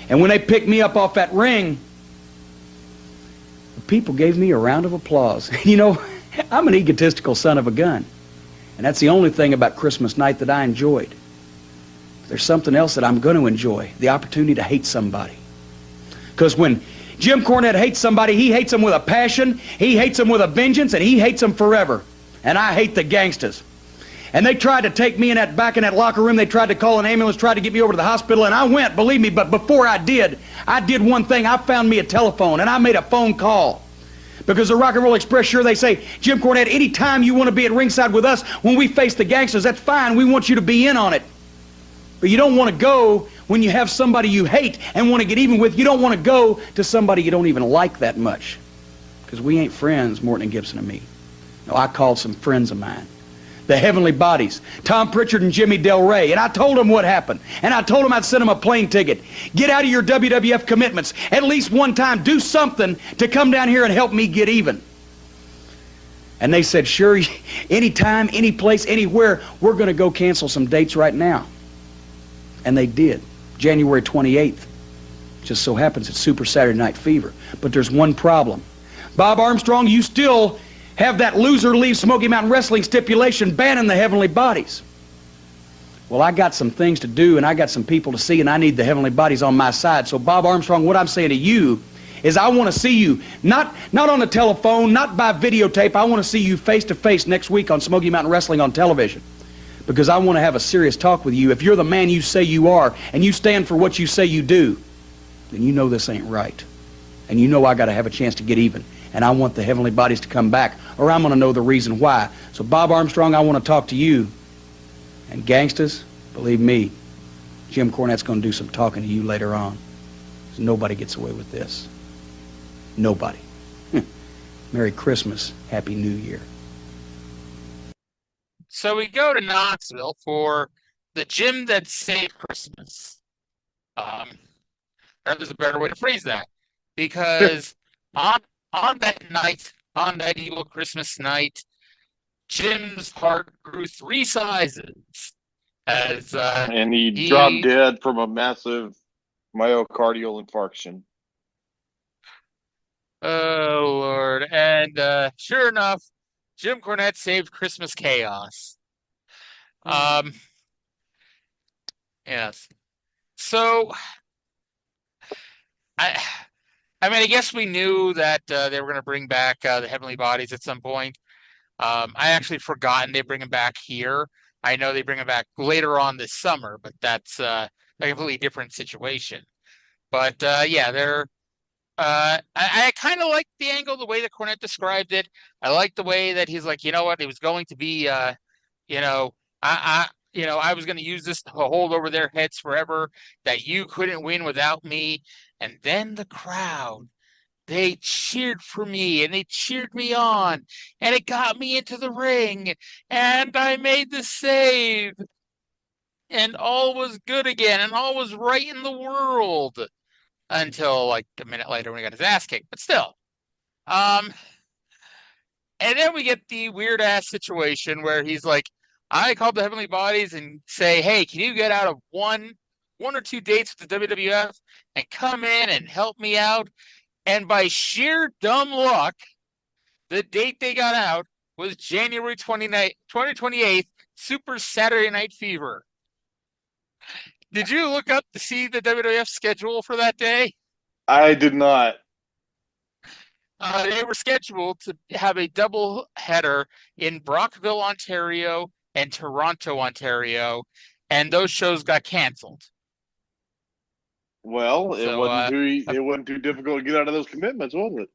And when they picked me up off that ring, the people gave me a round of applause. You know, I'm an egotistical son of a gun, and that's the only thing about Christmas night that I enjoyed. There's something else that I'm going to enjoy, the opportunity to hate somebody. Because when Jim Cornette hates somebody, he hates them with a passion, he hates them with a vengeance, and he hates them forever. And I hate the Gangstas. And they tried to take me back in that locker room. They tried to call an ambulance, tried to get me over to the hospital, and I went, believe me, but before I did one thing. I found me a telephone, and I made a phone call. Because the Rock and Roll Express, sure, they say, Jim Cornette, anytime you want to be at ringside with us when we face the Gangstas, that's fine. We want you to be in on it. But you don't want to go when you have somebody you hate and want to get even with. You don't want to go to somebody you don't even like that much. Because we ain't friends, Morton and Gibson and me. No, I called some friends of mine. The Heavenly Bodies, Tom Pritchard and Jimmy Del Rey, and I told them what happened. And I told them I'd send them a plane ticket. Get out of your WWF commitments. At least one time, do something to come down here and help me get even. And they said, sure, anytime, any place, anywhere, we're going to go cancel some dates right now. And they did. January 28th. Just so happens it's Super Saturday Night Fever. But there's one problem. Bob Armstrong, you still have that loser leave Smoky Mountain Wrestling stipulation banning the Heavenly Bodies. Well, I got some things to do, and I got some people to see, and I need the Heavenly Bodies on my side. So, Bob Armstrong, what I'm saying to you is I want to see you, not on the telephone, not by videotape. I want to see you face-to-face next week on Smoky Mountain Wrestling on television. Because I want to have a serious talk with you. If you're the man you say you are, and you stand for what you say you do, then you know this ain't right. And you know I got to have a chance to get even. And I want the Heavenly Bodies to come back, or I'm going to know the reason why. So, Bob Armstrong, I want to talk to you. And Gangstas, believe me, Jim Cornette's going to do some talking to you later on. 'Cause nobody gets away with this. Nobody. Merry Christmas. Happy New Year. So we go to Knoxville for the Gym that saved Christmas. There's a better way to phrase that. Because on that night, on that evil Christmas night, Jim's heart grew 3 sizes. And he dropped dead from a massive myocardial infarction. Oh, Lord. And sure enough, Jim Cornette saved Christmas chaos. Yes. So, I guess we knew that they were going to bring back the Heavenly Bodies at some point. I actually forgotten they bring them back here. I know they bring them back later on this summer, but that's a completely different situation. But yeah, they're. I kind of like the angle, the way that Cornette described it. I like the way that he's like, you know what, it was going to be, I was going to use this to hold over their heads forever, that you couldn't win without me. And then the crowd, they cheered for me, and they cheered me on, and it got me into the ring, and I made the save, and all was good again, and all was right in the world. Until like a minute later when he got his ass kicked, but still. And then we get the weird ass situation where he's like, I called the Heavenly Bodies and say, hey, can you get out of one or two dates with the WWF and come in and help me out? And by sheer dumb luck, the date they got out was January 28th, Super Saturday Night Fever. Did you look up to see the WWF schedule for that day? I did not. They were scheduled to have a double header in Brockville, Ontario, and Toronto, Ontario, and those shows got canceled. Well, it wasn't too difficult to get out of those commitments, was it?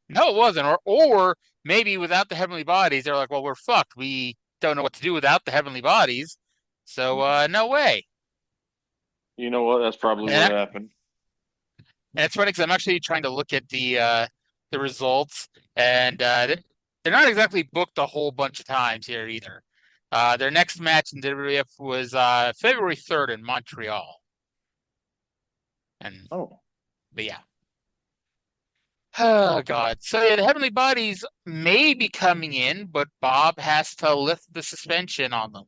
No, it wasn't. Or maybe without the Heavenly Bodies, they're like, well, we're fucked. We don't know what to do without the Heavenly Bodies. So, no way. You know what? That's probably what happened. And it's funny because I'm actually trying to look at the results, and they're not exactly booked a whole bunch of times here either. Their next match in WWF was February 3rd in Montreal. But yeah. Oh God. So yeah, the Heavenly Bodies may be coming in, but Bob has to lift the suspension on them.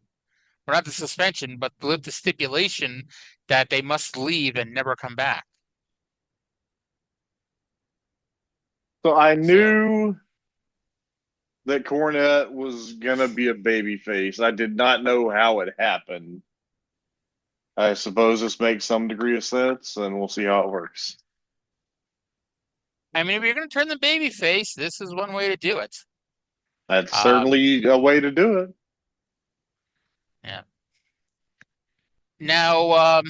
Or not the suspension, but lift the stipulation that they must leave and never come back. So I knew that Cornette was gonna be a babyface. I did not know how it happened. I suppose this makes some degree of sense, and we'll see how it works. I mean, if you're going to turn the babyface, this is one way to do it. That's certainly a way to do it. Yeah. Now,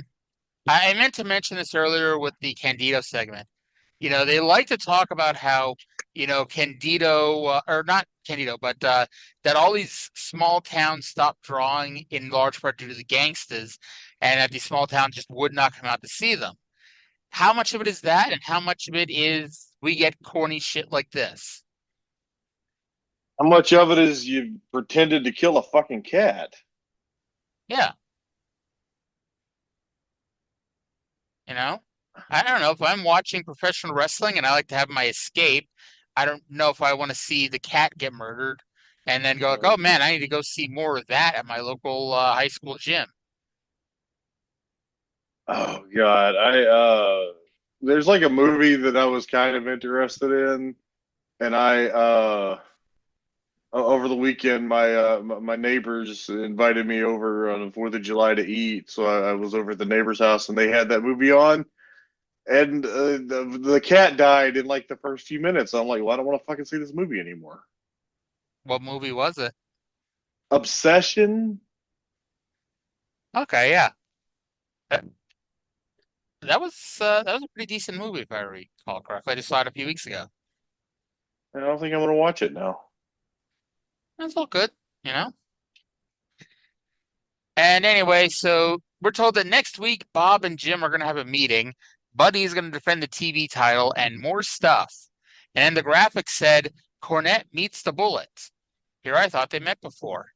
I meant to mention this earlier with the Candido segment. You know, they like to talk about how, you know, Candido, or not Candido, but that all these small towns stopped drawing in large part due to the Gangstas, and that these small towns just would not come out to see them. How much of it is that, and how much of it is we get corny shit like this? How much of it is you pretended to kill a fucking cat? Yeah. You know? I don't know. If I'm watching professional wrestling and I like to have my escape, I don't know if I want to see the cat get murdered and then go like, oh man, I need to go see more of that at my local high school gym. Oh God, there's like a movie that I was kind of interested in, and over the weekend my neighbors invited me over on the 4th of July to eat, so I was over at the neighbor's house and they had that movie on, and the cat died in like the first few minutes. I'm like, well, I don't want to fucking see this movie anymore. What movie was it? Obsession. Okay, yeah. That was a pretty decent movie if I recall correctly. I just saw it a few weeks ago. I don't think I'm gonna watch it now. That's all good, you know. And anyway, so we're told that next week Bob and Jim are going to have a meeting. Buddy is going to defend the TV title and more stuff. And the graphic said Cornette meets the Bullet. Here I thought they met before.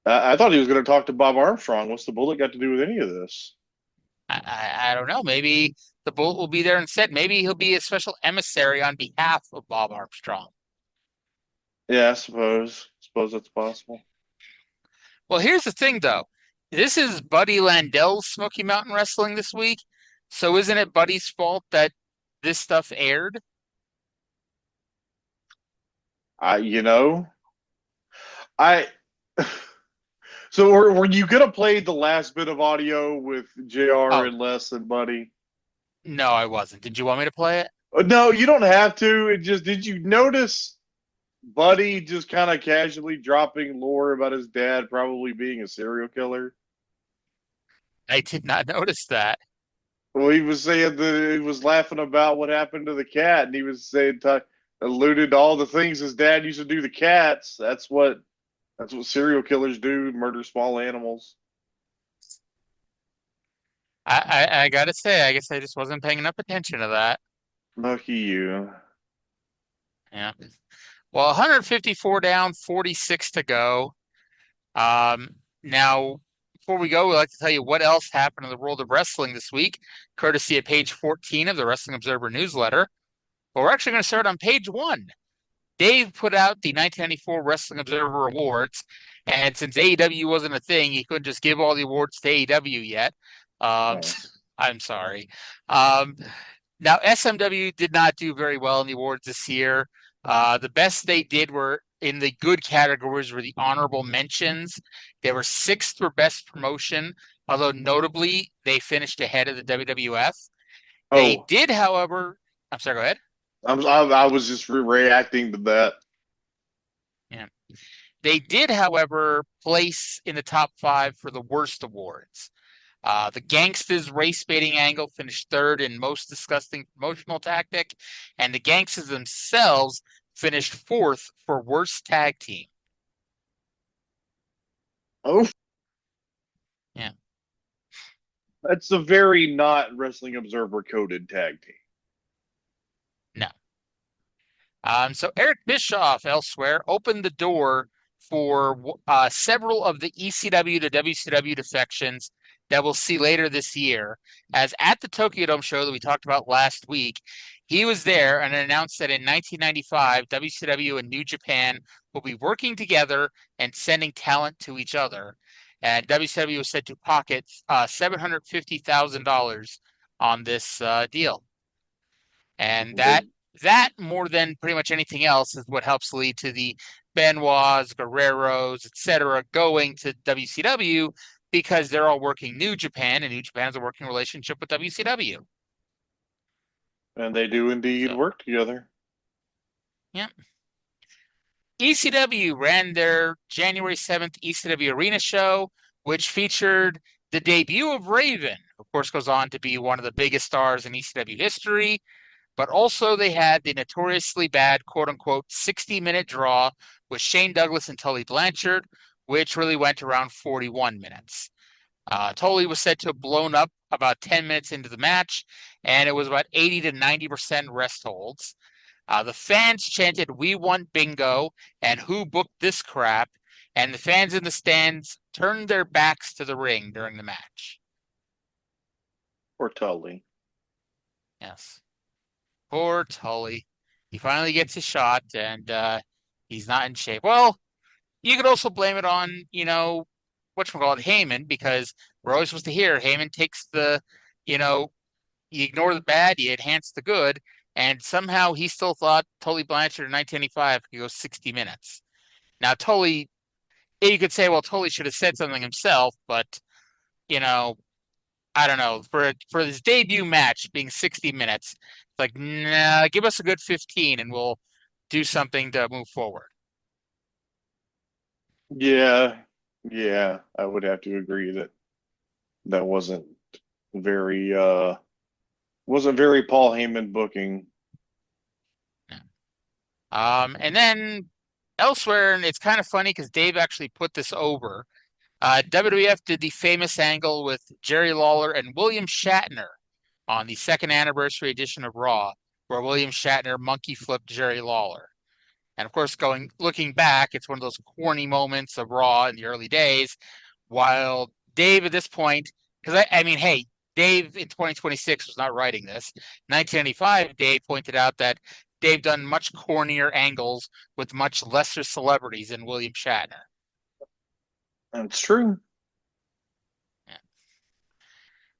I thought he was going to talk to Bob Armstrong. What's the Bullet got to do with any of this? I don't know. Maybe the Bullet will be there instead. Maybe he'll be a special emissary on behalf of Bob Armstrong. Yeah, I suppose that's possible. Well, here's the thing, though. This is Buddy Landell's Smoky Mountain Wrestling this week. So isn't it Buddy's fault that this stuff aired? You know, So were you gonna play the last bit of audio with JR and Les and Buddy? No, I wasn't. Did you want me to play it? No, you don't have to. Did you notice Buddy just kind of casually dropping lore about his dad probably being a serial killer? I did not notice that. Well, he was saying that he was laughing about what happened to the cat, and he was saying alluded to all the things his dad used to do to cats. That's what serial killers do, murder small animals. I gotta say, I guess I just wasn't paying enough attention to that. Lucky you. Yeah. Well, 154 down, 46 to go. Now, before we go, we'd like to tell you what else happened in the world of wrestling this week, courtesy of page 14 of the Wrestling Observer newsletter. But we're actually going to start on page 1. Dave put out the 1994 Wrestling Observer Awards, and since AEW wasn't a thing, he couldn't just give all the awards to AEW yet. I'm sorry. Now, SMW did not do very well in the awards this year. The best they did were in the good categories were the honorable mentions. They were 6th for best promotion, although notably they finished ahead of the WWF. They did, however, I'm sorry, go ahead. I was just reacting to that. Yeah. They did, however, place in the top 5 for the worst awards. The Gangstas race baiting angle finished 3rd in most disgusting promotional tactic, and the Gangstas themselves finished 4th for worst tag team. Oh. Yeah. That's a very not Wrestling Observer coded tag team. No. So Eric Bischoff elsewhere opened the door for several of the ECW to WCW defections that we'll see later this year. As at the Tokyo Dome show that we talked about last week, he was there and announced that in 1995, WCW and New Japan will be working together and sending talent to each other. And WCW was said to pocket $750,000 on this deal. And that more than pretty much anything else is what helps lead to the Benoits, Guerreros, etc. going to WCW because they're all working New Japan, and New Japan has a working relationship with WCW. And they do indeed work together. Yep. ECW ran their January 7th ECW Arena show, which featured the debut of Raven. Of course, goes on to be one of the biggest stars in ECW history. But also they had the notoriously bad, quote-unquote, 60-minute draw with Shane Douglas and Tully Blanchard, which really went around 41 minutes. Tully was said to have blown up about 10 minutes into the match, and it was about 80 to 90% rest holds. The fans chanted, "We want bingo," and "Who booked this crap?" And the fans in the stands turned their backs to the ring during the match. Or Tully. Yes. Poor Tully. He finally gets his shot, and he's not in shape. Well, you could also blame it on, whatchamacallit, Heyman, because we're always supposed to hear Heyman takes the, you ignore the bad, you enhance the good, and somehow he still thought Tully Blanchard in 1985 could go 60 minutes. Now, Tully, you could say, well, Tully should have said something himself, but, I don't know. For his debut match being 60 minutes, it's like, nah, give us a good 15 and we'll do something to move forward. Yeah, I would have to agree that wasn't very Paul Heyman booking. And then elsewhere, and it's kind of funny because Dave actually put this over. WWF did the famous angle with Jerry Lawler and William Shatner on the second anniversary edition of Raw, where William Shatner monkey flipped Jerry Lawler. And of course, looking back, it's one of those corny moments of Raw in the early days, while Dave at this point, because I mean, hey, Dave in 2026 was not writing this. 1995, Dave pointed out that Dave done much cornier angles with much lesser celebrities than William Shatner. That's true. Yeah.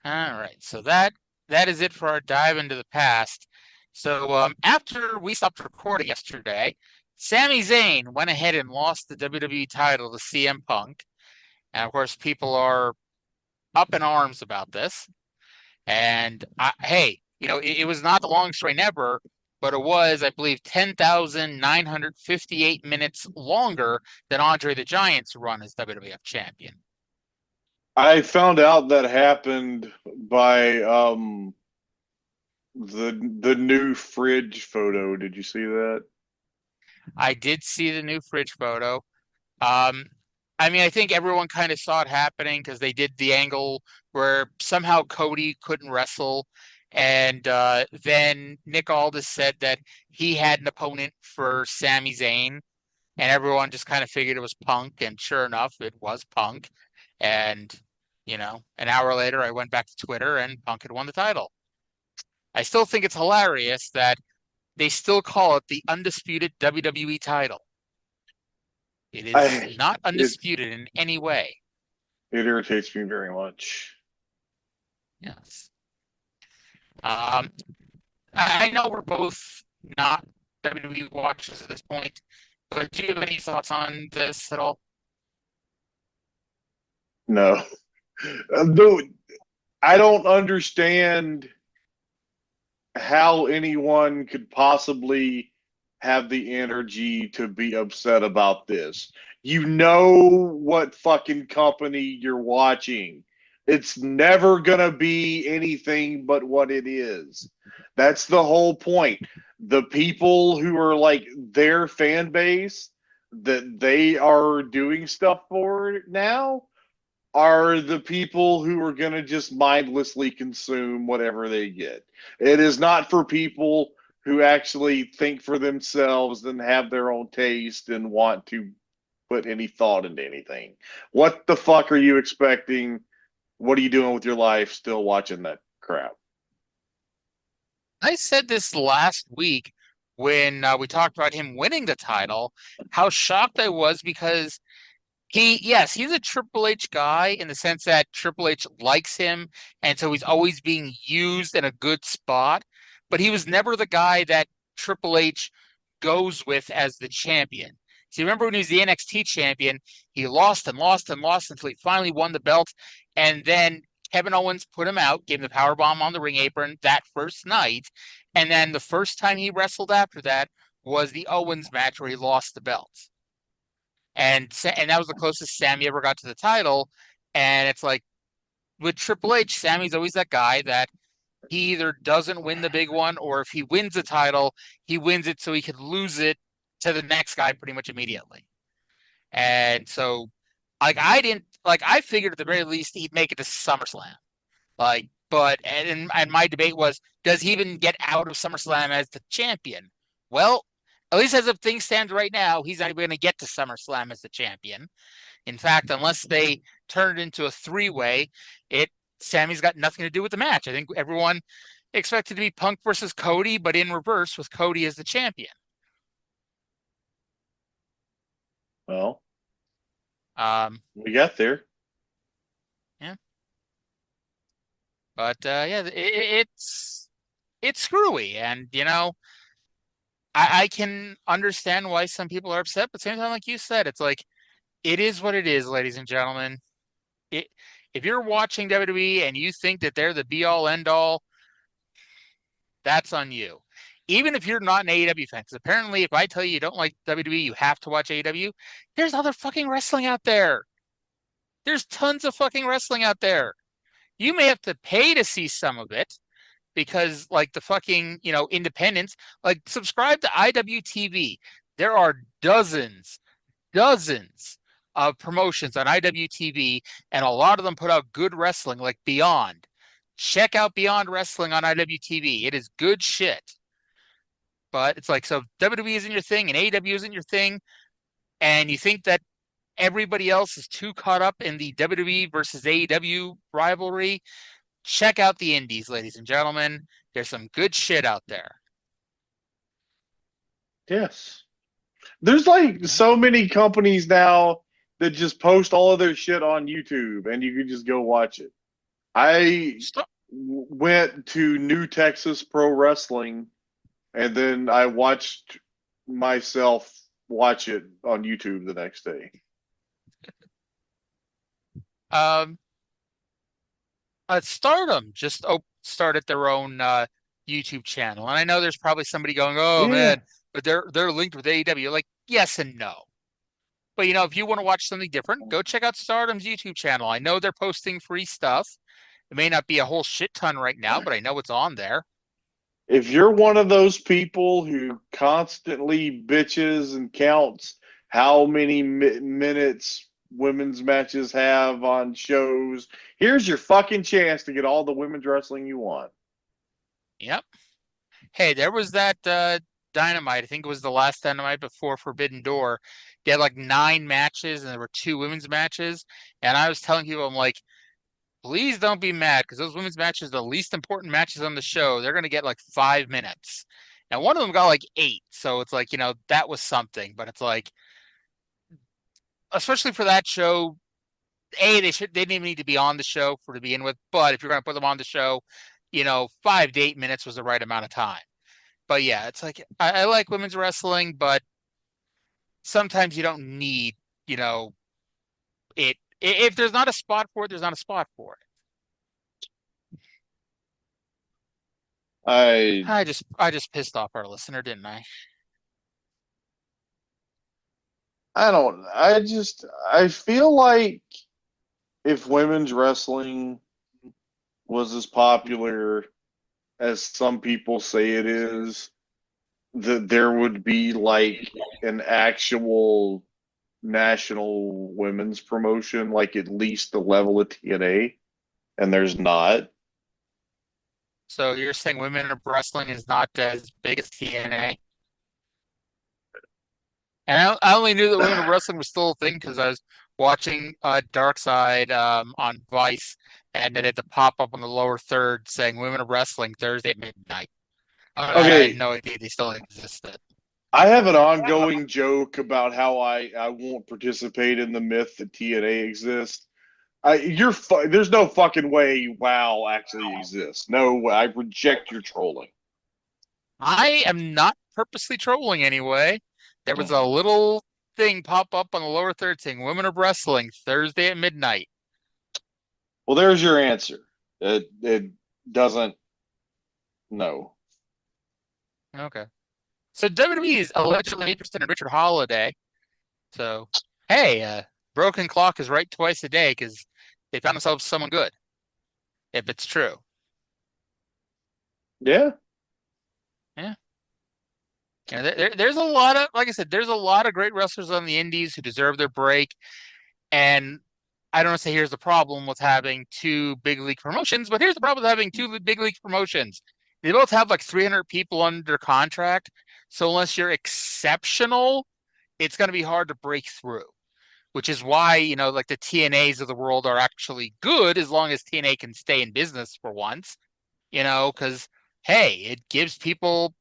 All right, so that is it for our dive into the past. So after we stopped recording yesterday, Sami Zayn went ahead and lost the WWE title to CM Punk. And of course, people are up in arms about this. And hey, it was not the longest reign ever, but it was, I believe, 10,958 minutes longer than Andre the Giant's run as WWF champion. I found out that happened by the new fridge photo. Did you see that? I did see the new fridge photo. I mean, I think everyone kind of saw it happening because they did the angle where somehow Cody couldn't wrestle. And then Nick Aldis said that he had an opponent for Sami Zayn. And everyone just kind of figured it was Punk. And sure enough, it was Punk. And, an hour later, I went back to Twitter and Punk had won the title. I still think it's hilarious that they still call it the undisputed WWE title. It is not undisputed in any way. It irritates me very much. Yes. I know we're both not WWE watchers at this point, but do you have any thoughts on this at all? No. Dude, I don't understand how anyone could possibly have the energy to be upset about this. You know what fucking company you're watching. It's never going to be anything but what it is. That's the whole point. The people who are like their fan base that they are doing stuff for now are the people who are going to just mindlessly consume whatever they get. It is not for people who actually think for themselves and have their own taste and want to put any thought into anything. What the fuck are you expecting? What are you doing with your life still watching that crap? I said this last week when we talked about him winning the title, how shocked I was because he's a Triple H guy in the sense that Triple H likes him, and so he's always being used in a good spot, but he was never the guy that Triple H goes with as the champion. So you remember when he was the NXT champion, he lost and lost and lost until he finally won the belt, and then Kevin Owens put him out, gave him the powerbomb on the ring apron that first night, and then the first time he wrestled after that was the Owens match where he lost the belt. And that was the closest Sami ever got to the title. And it's like, with Triple H, Sami's always that guy that he either doesn't win the big one, or if he wins the title, he wins it so he could lose it to the next guy pretty much immediately. And so, I figured at the very least he'd make it to SummerSlam. And my debate was, does he even get out of SummerSlam as the champion? Well, at least as of things stand right now, he's not even going to get to SummerSlam as the champion. In fact, unless they turn it into a three-way, Sami's got nothing to do with the match. I think everyone expected to be Punk versus Cody, but in reverse with Cody as the champion. Well, we got there. Yeah. But it's screwy, and I can understand why some people are upset, but at the same time, like you said, it's like, it is what it is, ladies and gentlemen. If you're watching WWE and you think that they're the be-all, end-all, that's on you. Even if you're not an AEW fan, because apparently if I tell you don't like WWE, you have to watch AEW, there's other fucking wrestling out there. There's tons of fucking wrestling out there. You may have to pay to see some of it, because like the fucking, independents, like subscribe to IWTV. There are dozens of promotions on IWTV, and a lot of them put out good wrestling, like Beyond. Check out Beyond Wrestling on IWTV. It is good shit. But it's like, so WWE isn't your thing and AEW isn't your thing, and you think that everybody else is too caught up in the WWE versus AEW rivalry, check out the indies, ladies and gentlemen. There's some good shit out there. Yes. There's like so many companies now that just post all of their shit on YouTube, and you can just go watch it. I went to New Texas Pro Wrestling, and then I watched myself watch it on YouTube the next day. Stardom just started their own YouTube channel, and I know there's probably somebody going, "Oh man," but they're linked with AEW. Like, yes and no. But if you want to watch something different, go check out Stardom's YouTube channel. I know they're posting free stuff. It may not be a whole shit ton right now, but I know it's on there. If you're one of those people who constantly bitches and counts how many minutes women's matches have on shows, here's your fucking chance to get all the women's wrestling you want. Yep. Hey, there was that Dynamite. I think it was the last Dynamite before Forbidden Door. They had like 9 matches, and there were 2 women's matches. And I was telling people, I'm like, please don't be mad, because those women's matches are the least important matches on the show. They're going to get like 5 minutes. And one of them got like 8. So it's like, that was something. But it's like, especially for that show, they didn't even need to be on the show to begin with. But if you're going to put them on the show, 5 to 8 minutes was the right amount of time. But yeah, it's like, I like women's wrestling, but sometimes you don't need, it. If there's not a spot for it, there's not a spot for it. I just pissed off our listener, didn't I? I feel like if women's wrestling was as popular as some people say it is, that there would be like an actual national women's promotion, like at least the level of TNA, and there's not. So you're saying women of wrestling is not as big as TNA? And I only knew that women of wrestling was still a thing because I was watching Dark Side on Vice, and then it had to pop up on the lower third saying women of wrestling Thursday at midnight. I had no idea they still existed. I have an ongoing joke about how I won't participate in the myth that TNA exists. There's no fucking way WoW actually exists. No, I reject your trolling. I am not purposely trolling anyway. There was a little thing pop up on the lower third saying women of wrestling Thursday at midnight. Well, there's your answer. It doesn't. No. Okay. So WWE is allegedly interested in Richard Holiday. So, hey, broken clock is right twice a day because they found themselves someone good. If it's true. Yeah. Yeah. There's a lot of, like I said, there's a lot of great wrestlers on the indies who deserve their break. And I don't want to say here's the problem with having two big league promotions, but here's the problem with having two big league promotions. They both have like 300 people under contract. So unless you're exceptional, it's going to be hard to break through, which is why, like the TNAs of the world are actually good as long as TNA can stay in business for once, because, hey, it gives people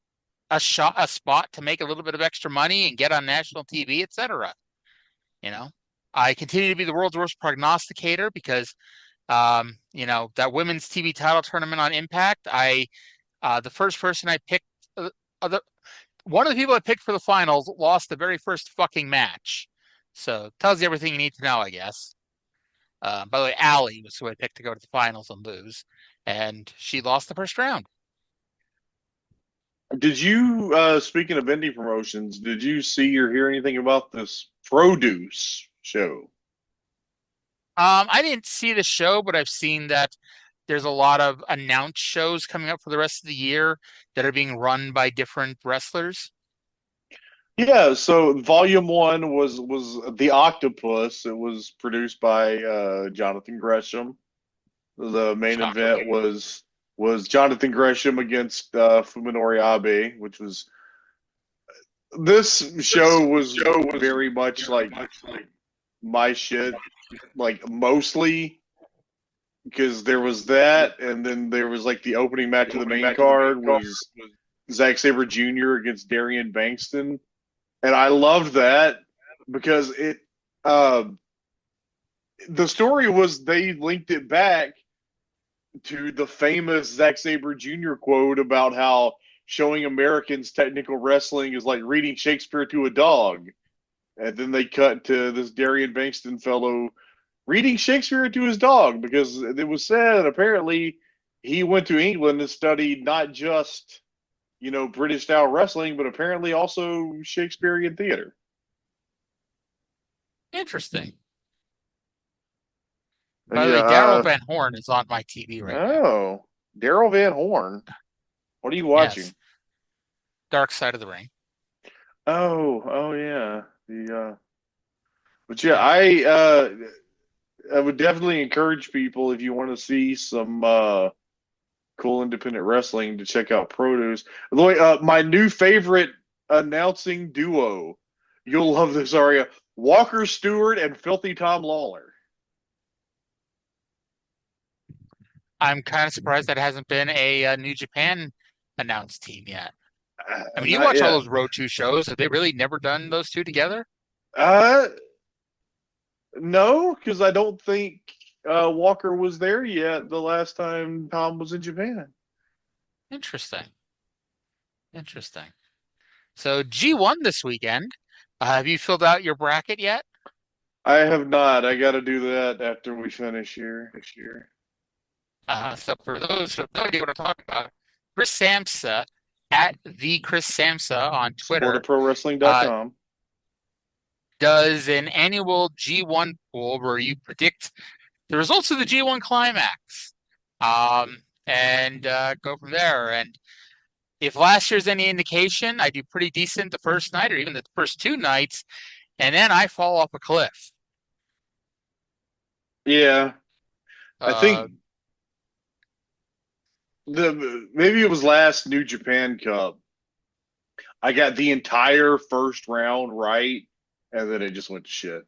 a spot to make a little bit of extra money and get on national TV, etc. I continue to be the world's worst prognosticator because, that women's TV title tournament on Impact, the first person I picked, one of the people I picked for the finals lost the very first fucking match. So tells you everything you need to know, I guess. By the way, Allie was who I picked to go to the finals and lose, and she lost the first round. Did you, speaking of indie promotions, did you see or hear anything about this Produce show? I didn't see the show, but I've seen that there's a lot of announced shows coming up for the rest of the year that are being run by different wrestlers. Yeah, so Volume 1 was The Octopus. It was produced by Jonathan Gresham. The main event was Jonathan Gresham against Fuminori Abe, which was this show was very much like my shit, like mostly because there was that, and then there was like the opening match of the main card was Zack Sabre Jr. against Darian Bankston, and I loved that because it the story was they linked it back to the famous Zack Sabre Jr. quote about how showing Americans technical wrestling is like reading Shakespeare to a dog. And then they cut to this Darian Bankston fellow reading Shakespeare to his dog because it was said apparently he went to England and studied not just, British style wrestling, but apparently also Shakespearean theater. Interesting. By the way, Daryl Van Horn is on my TV right now. Oh, Daryl Van Horn. What are you watching? Yes. Dark Side of the Ring. Oh yeah. But yeah, I would definitely encourage people if you want to see some cool independent wrestling to check out Produce. By the way, my new favorite announcing duo. You'll love this, Arya. Walker Stewart and Filthy Tom Lawler. I'm kind of surprised that hasn't been a New Japan announced team yet. I mean, you watch all those Road 2 shows. Have they really never done those two together? No, because I don't think Walker was there yet the last time Tom was in Japan. Interesting. So G1 this weekend. Have you filled out your bracket yet? I have not. I got to do that after we finish here. So for those who have no idea what I'm talking about, Chris Samsa at the Chris Samsa on Twitter, SupporterProWrestling.com, does an annual G1 pool where you predict the results of the G1 climax, and go from there. And if last year's any indication, I do pretty decent the first night or even the first two nights. and then I fall off a cliff. Yeah. I think maybe it was last New Japan Cup. I got the entire first round right, and then it just went to shit.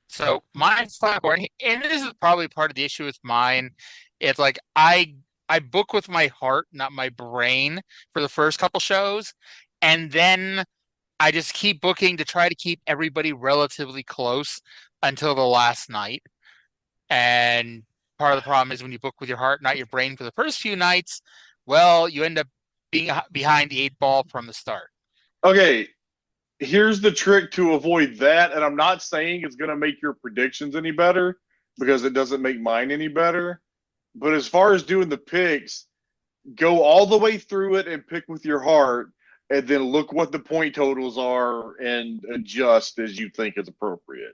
So my final four, and this is probably part of the issue with mine. It's like I book with my heart, not my brain, for the first couple shows, and then I just keep booking to try to keep everybody relatively close until the last night. And part of the problem is when you book with your heart, not your brain, for the first few nights, well, you end up being behind the 8 ball from the start. Okay, here's the trick to avoid that, and I'm not saying it's going to make your predictions any better because it doesn't make mine any better. But as far as doing the picks, go all the way through it and pick with your heart, and then look what the point totals are and adjust as you think is appropriate.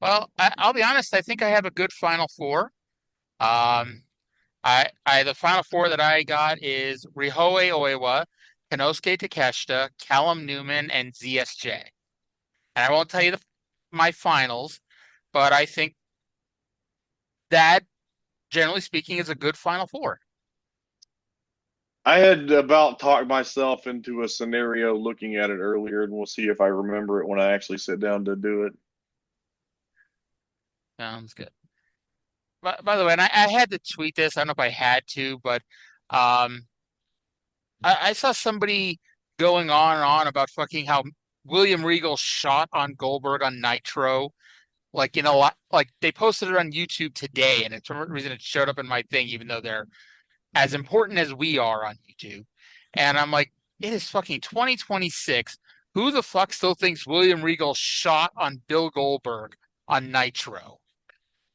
Well, I'll be honest. I think I have a good final four. The final four that I got is Rihoe Oiwa, Konosuke Takeshita, Callum Newman, and ZSJ. And I won't tell you my finals, but I think that, generally speaking, is a good final four. I had about talked myself into a scenario looking at it earlier, and we'll see if I remember it when I actually sit down to do it. Sounds good. By the way, and I had to tweet this. I don't know if I had to, but I saw somebody going on and on about fucking how William Regal shot on Goldberg on Nitro. Like, you know, like they posted it on YouTube today, and it's for some reason it showed up in my thing, even though they're as important as we are on YouTube. And I'm like, it is fucking 2026. Who the fuck still thinks William Regal shot on Bill Goldberg on Nitro?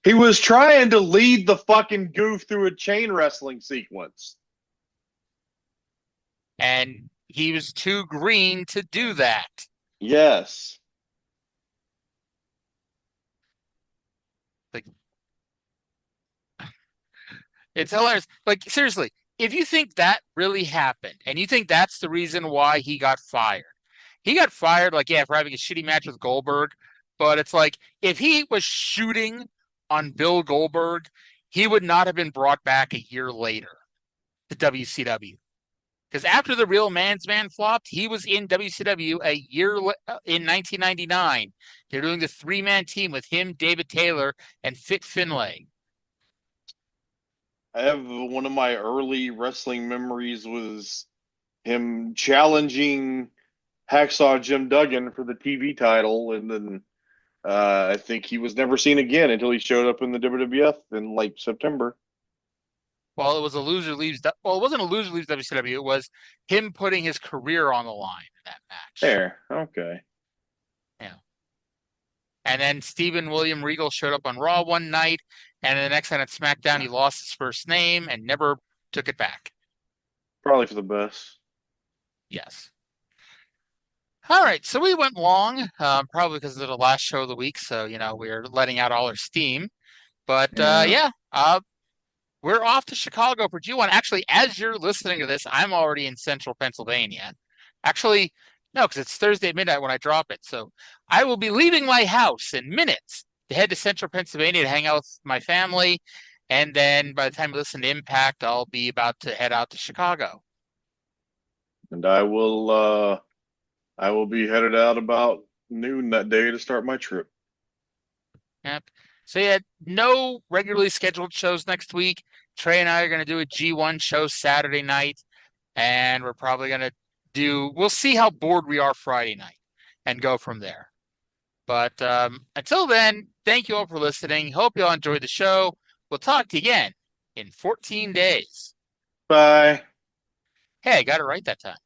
He was trying to lead the fucking goof through a chain wrestling sequence. And he was too green to do that. Yes. Like, it's hilarious. Like, seriously, if you think that really happened and you think that's the reason why he got fired, like, yeah, for having a shitty match with Goldberg. But it's like, if he was shooting on Bill Goldberg, he would not have been brought back a year later to WCW. Because after the Real Man's Man flopped, he was in WCW a year in 1999. They're doing the 3-man team with him, David Taylor, and Fit Finlay. I have one of my early wrestling memories was him challenging Hacksaw Jim Duggan for the TV title, and then I think he was never seen again until he showed up in the WWF in like September. Well, it was a loser leaves. Well, it wasn't a loser leaves WCW. It was him putting his career on the line in that match. There, okay. Yeah. And then Stephen William Regal showed up on Raw one night, and the next night at SmackDown, he lost his first name and never took it back. Probably for the best. Yes. All right, so we went long, probably because of the last show of the week. So, you know, we're letting out all our steam. But we're off to Chicago for G1. Actually, as you're listening to this, I'm already in central Pennsylvania. Actually, no, because it's Thursday at midnight when I drop it. So I will be leaving my house in minutes to head to central Pennsylvania to hang out with my family. And then by the time you listen to Impact, I'll be about to head out to Chicago. And I will be headed out about noon that day to start my trip. Yep. So yeah, no regularly scheduled shows next week. Trae and I are going to do a G1 show Saturday night, and we're probably going to we'll see how bored we are Friday night and go from there. But until then, thank you all for listening. Hope you all enjoyed the show. We'll talk to you again in 14 days. Bye. Hey, I got it right that time.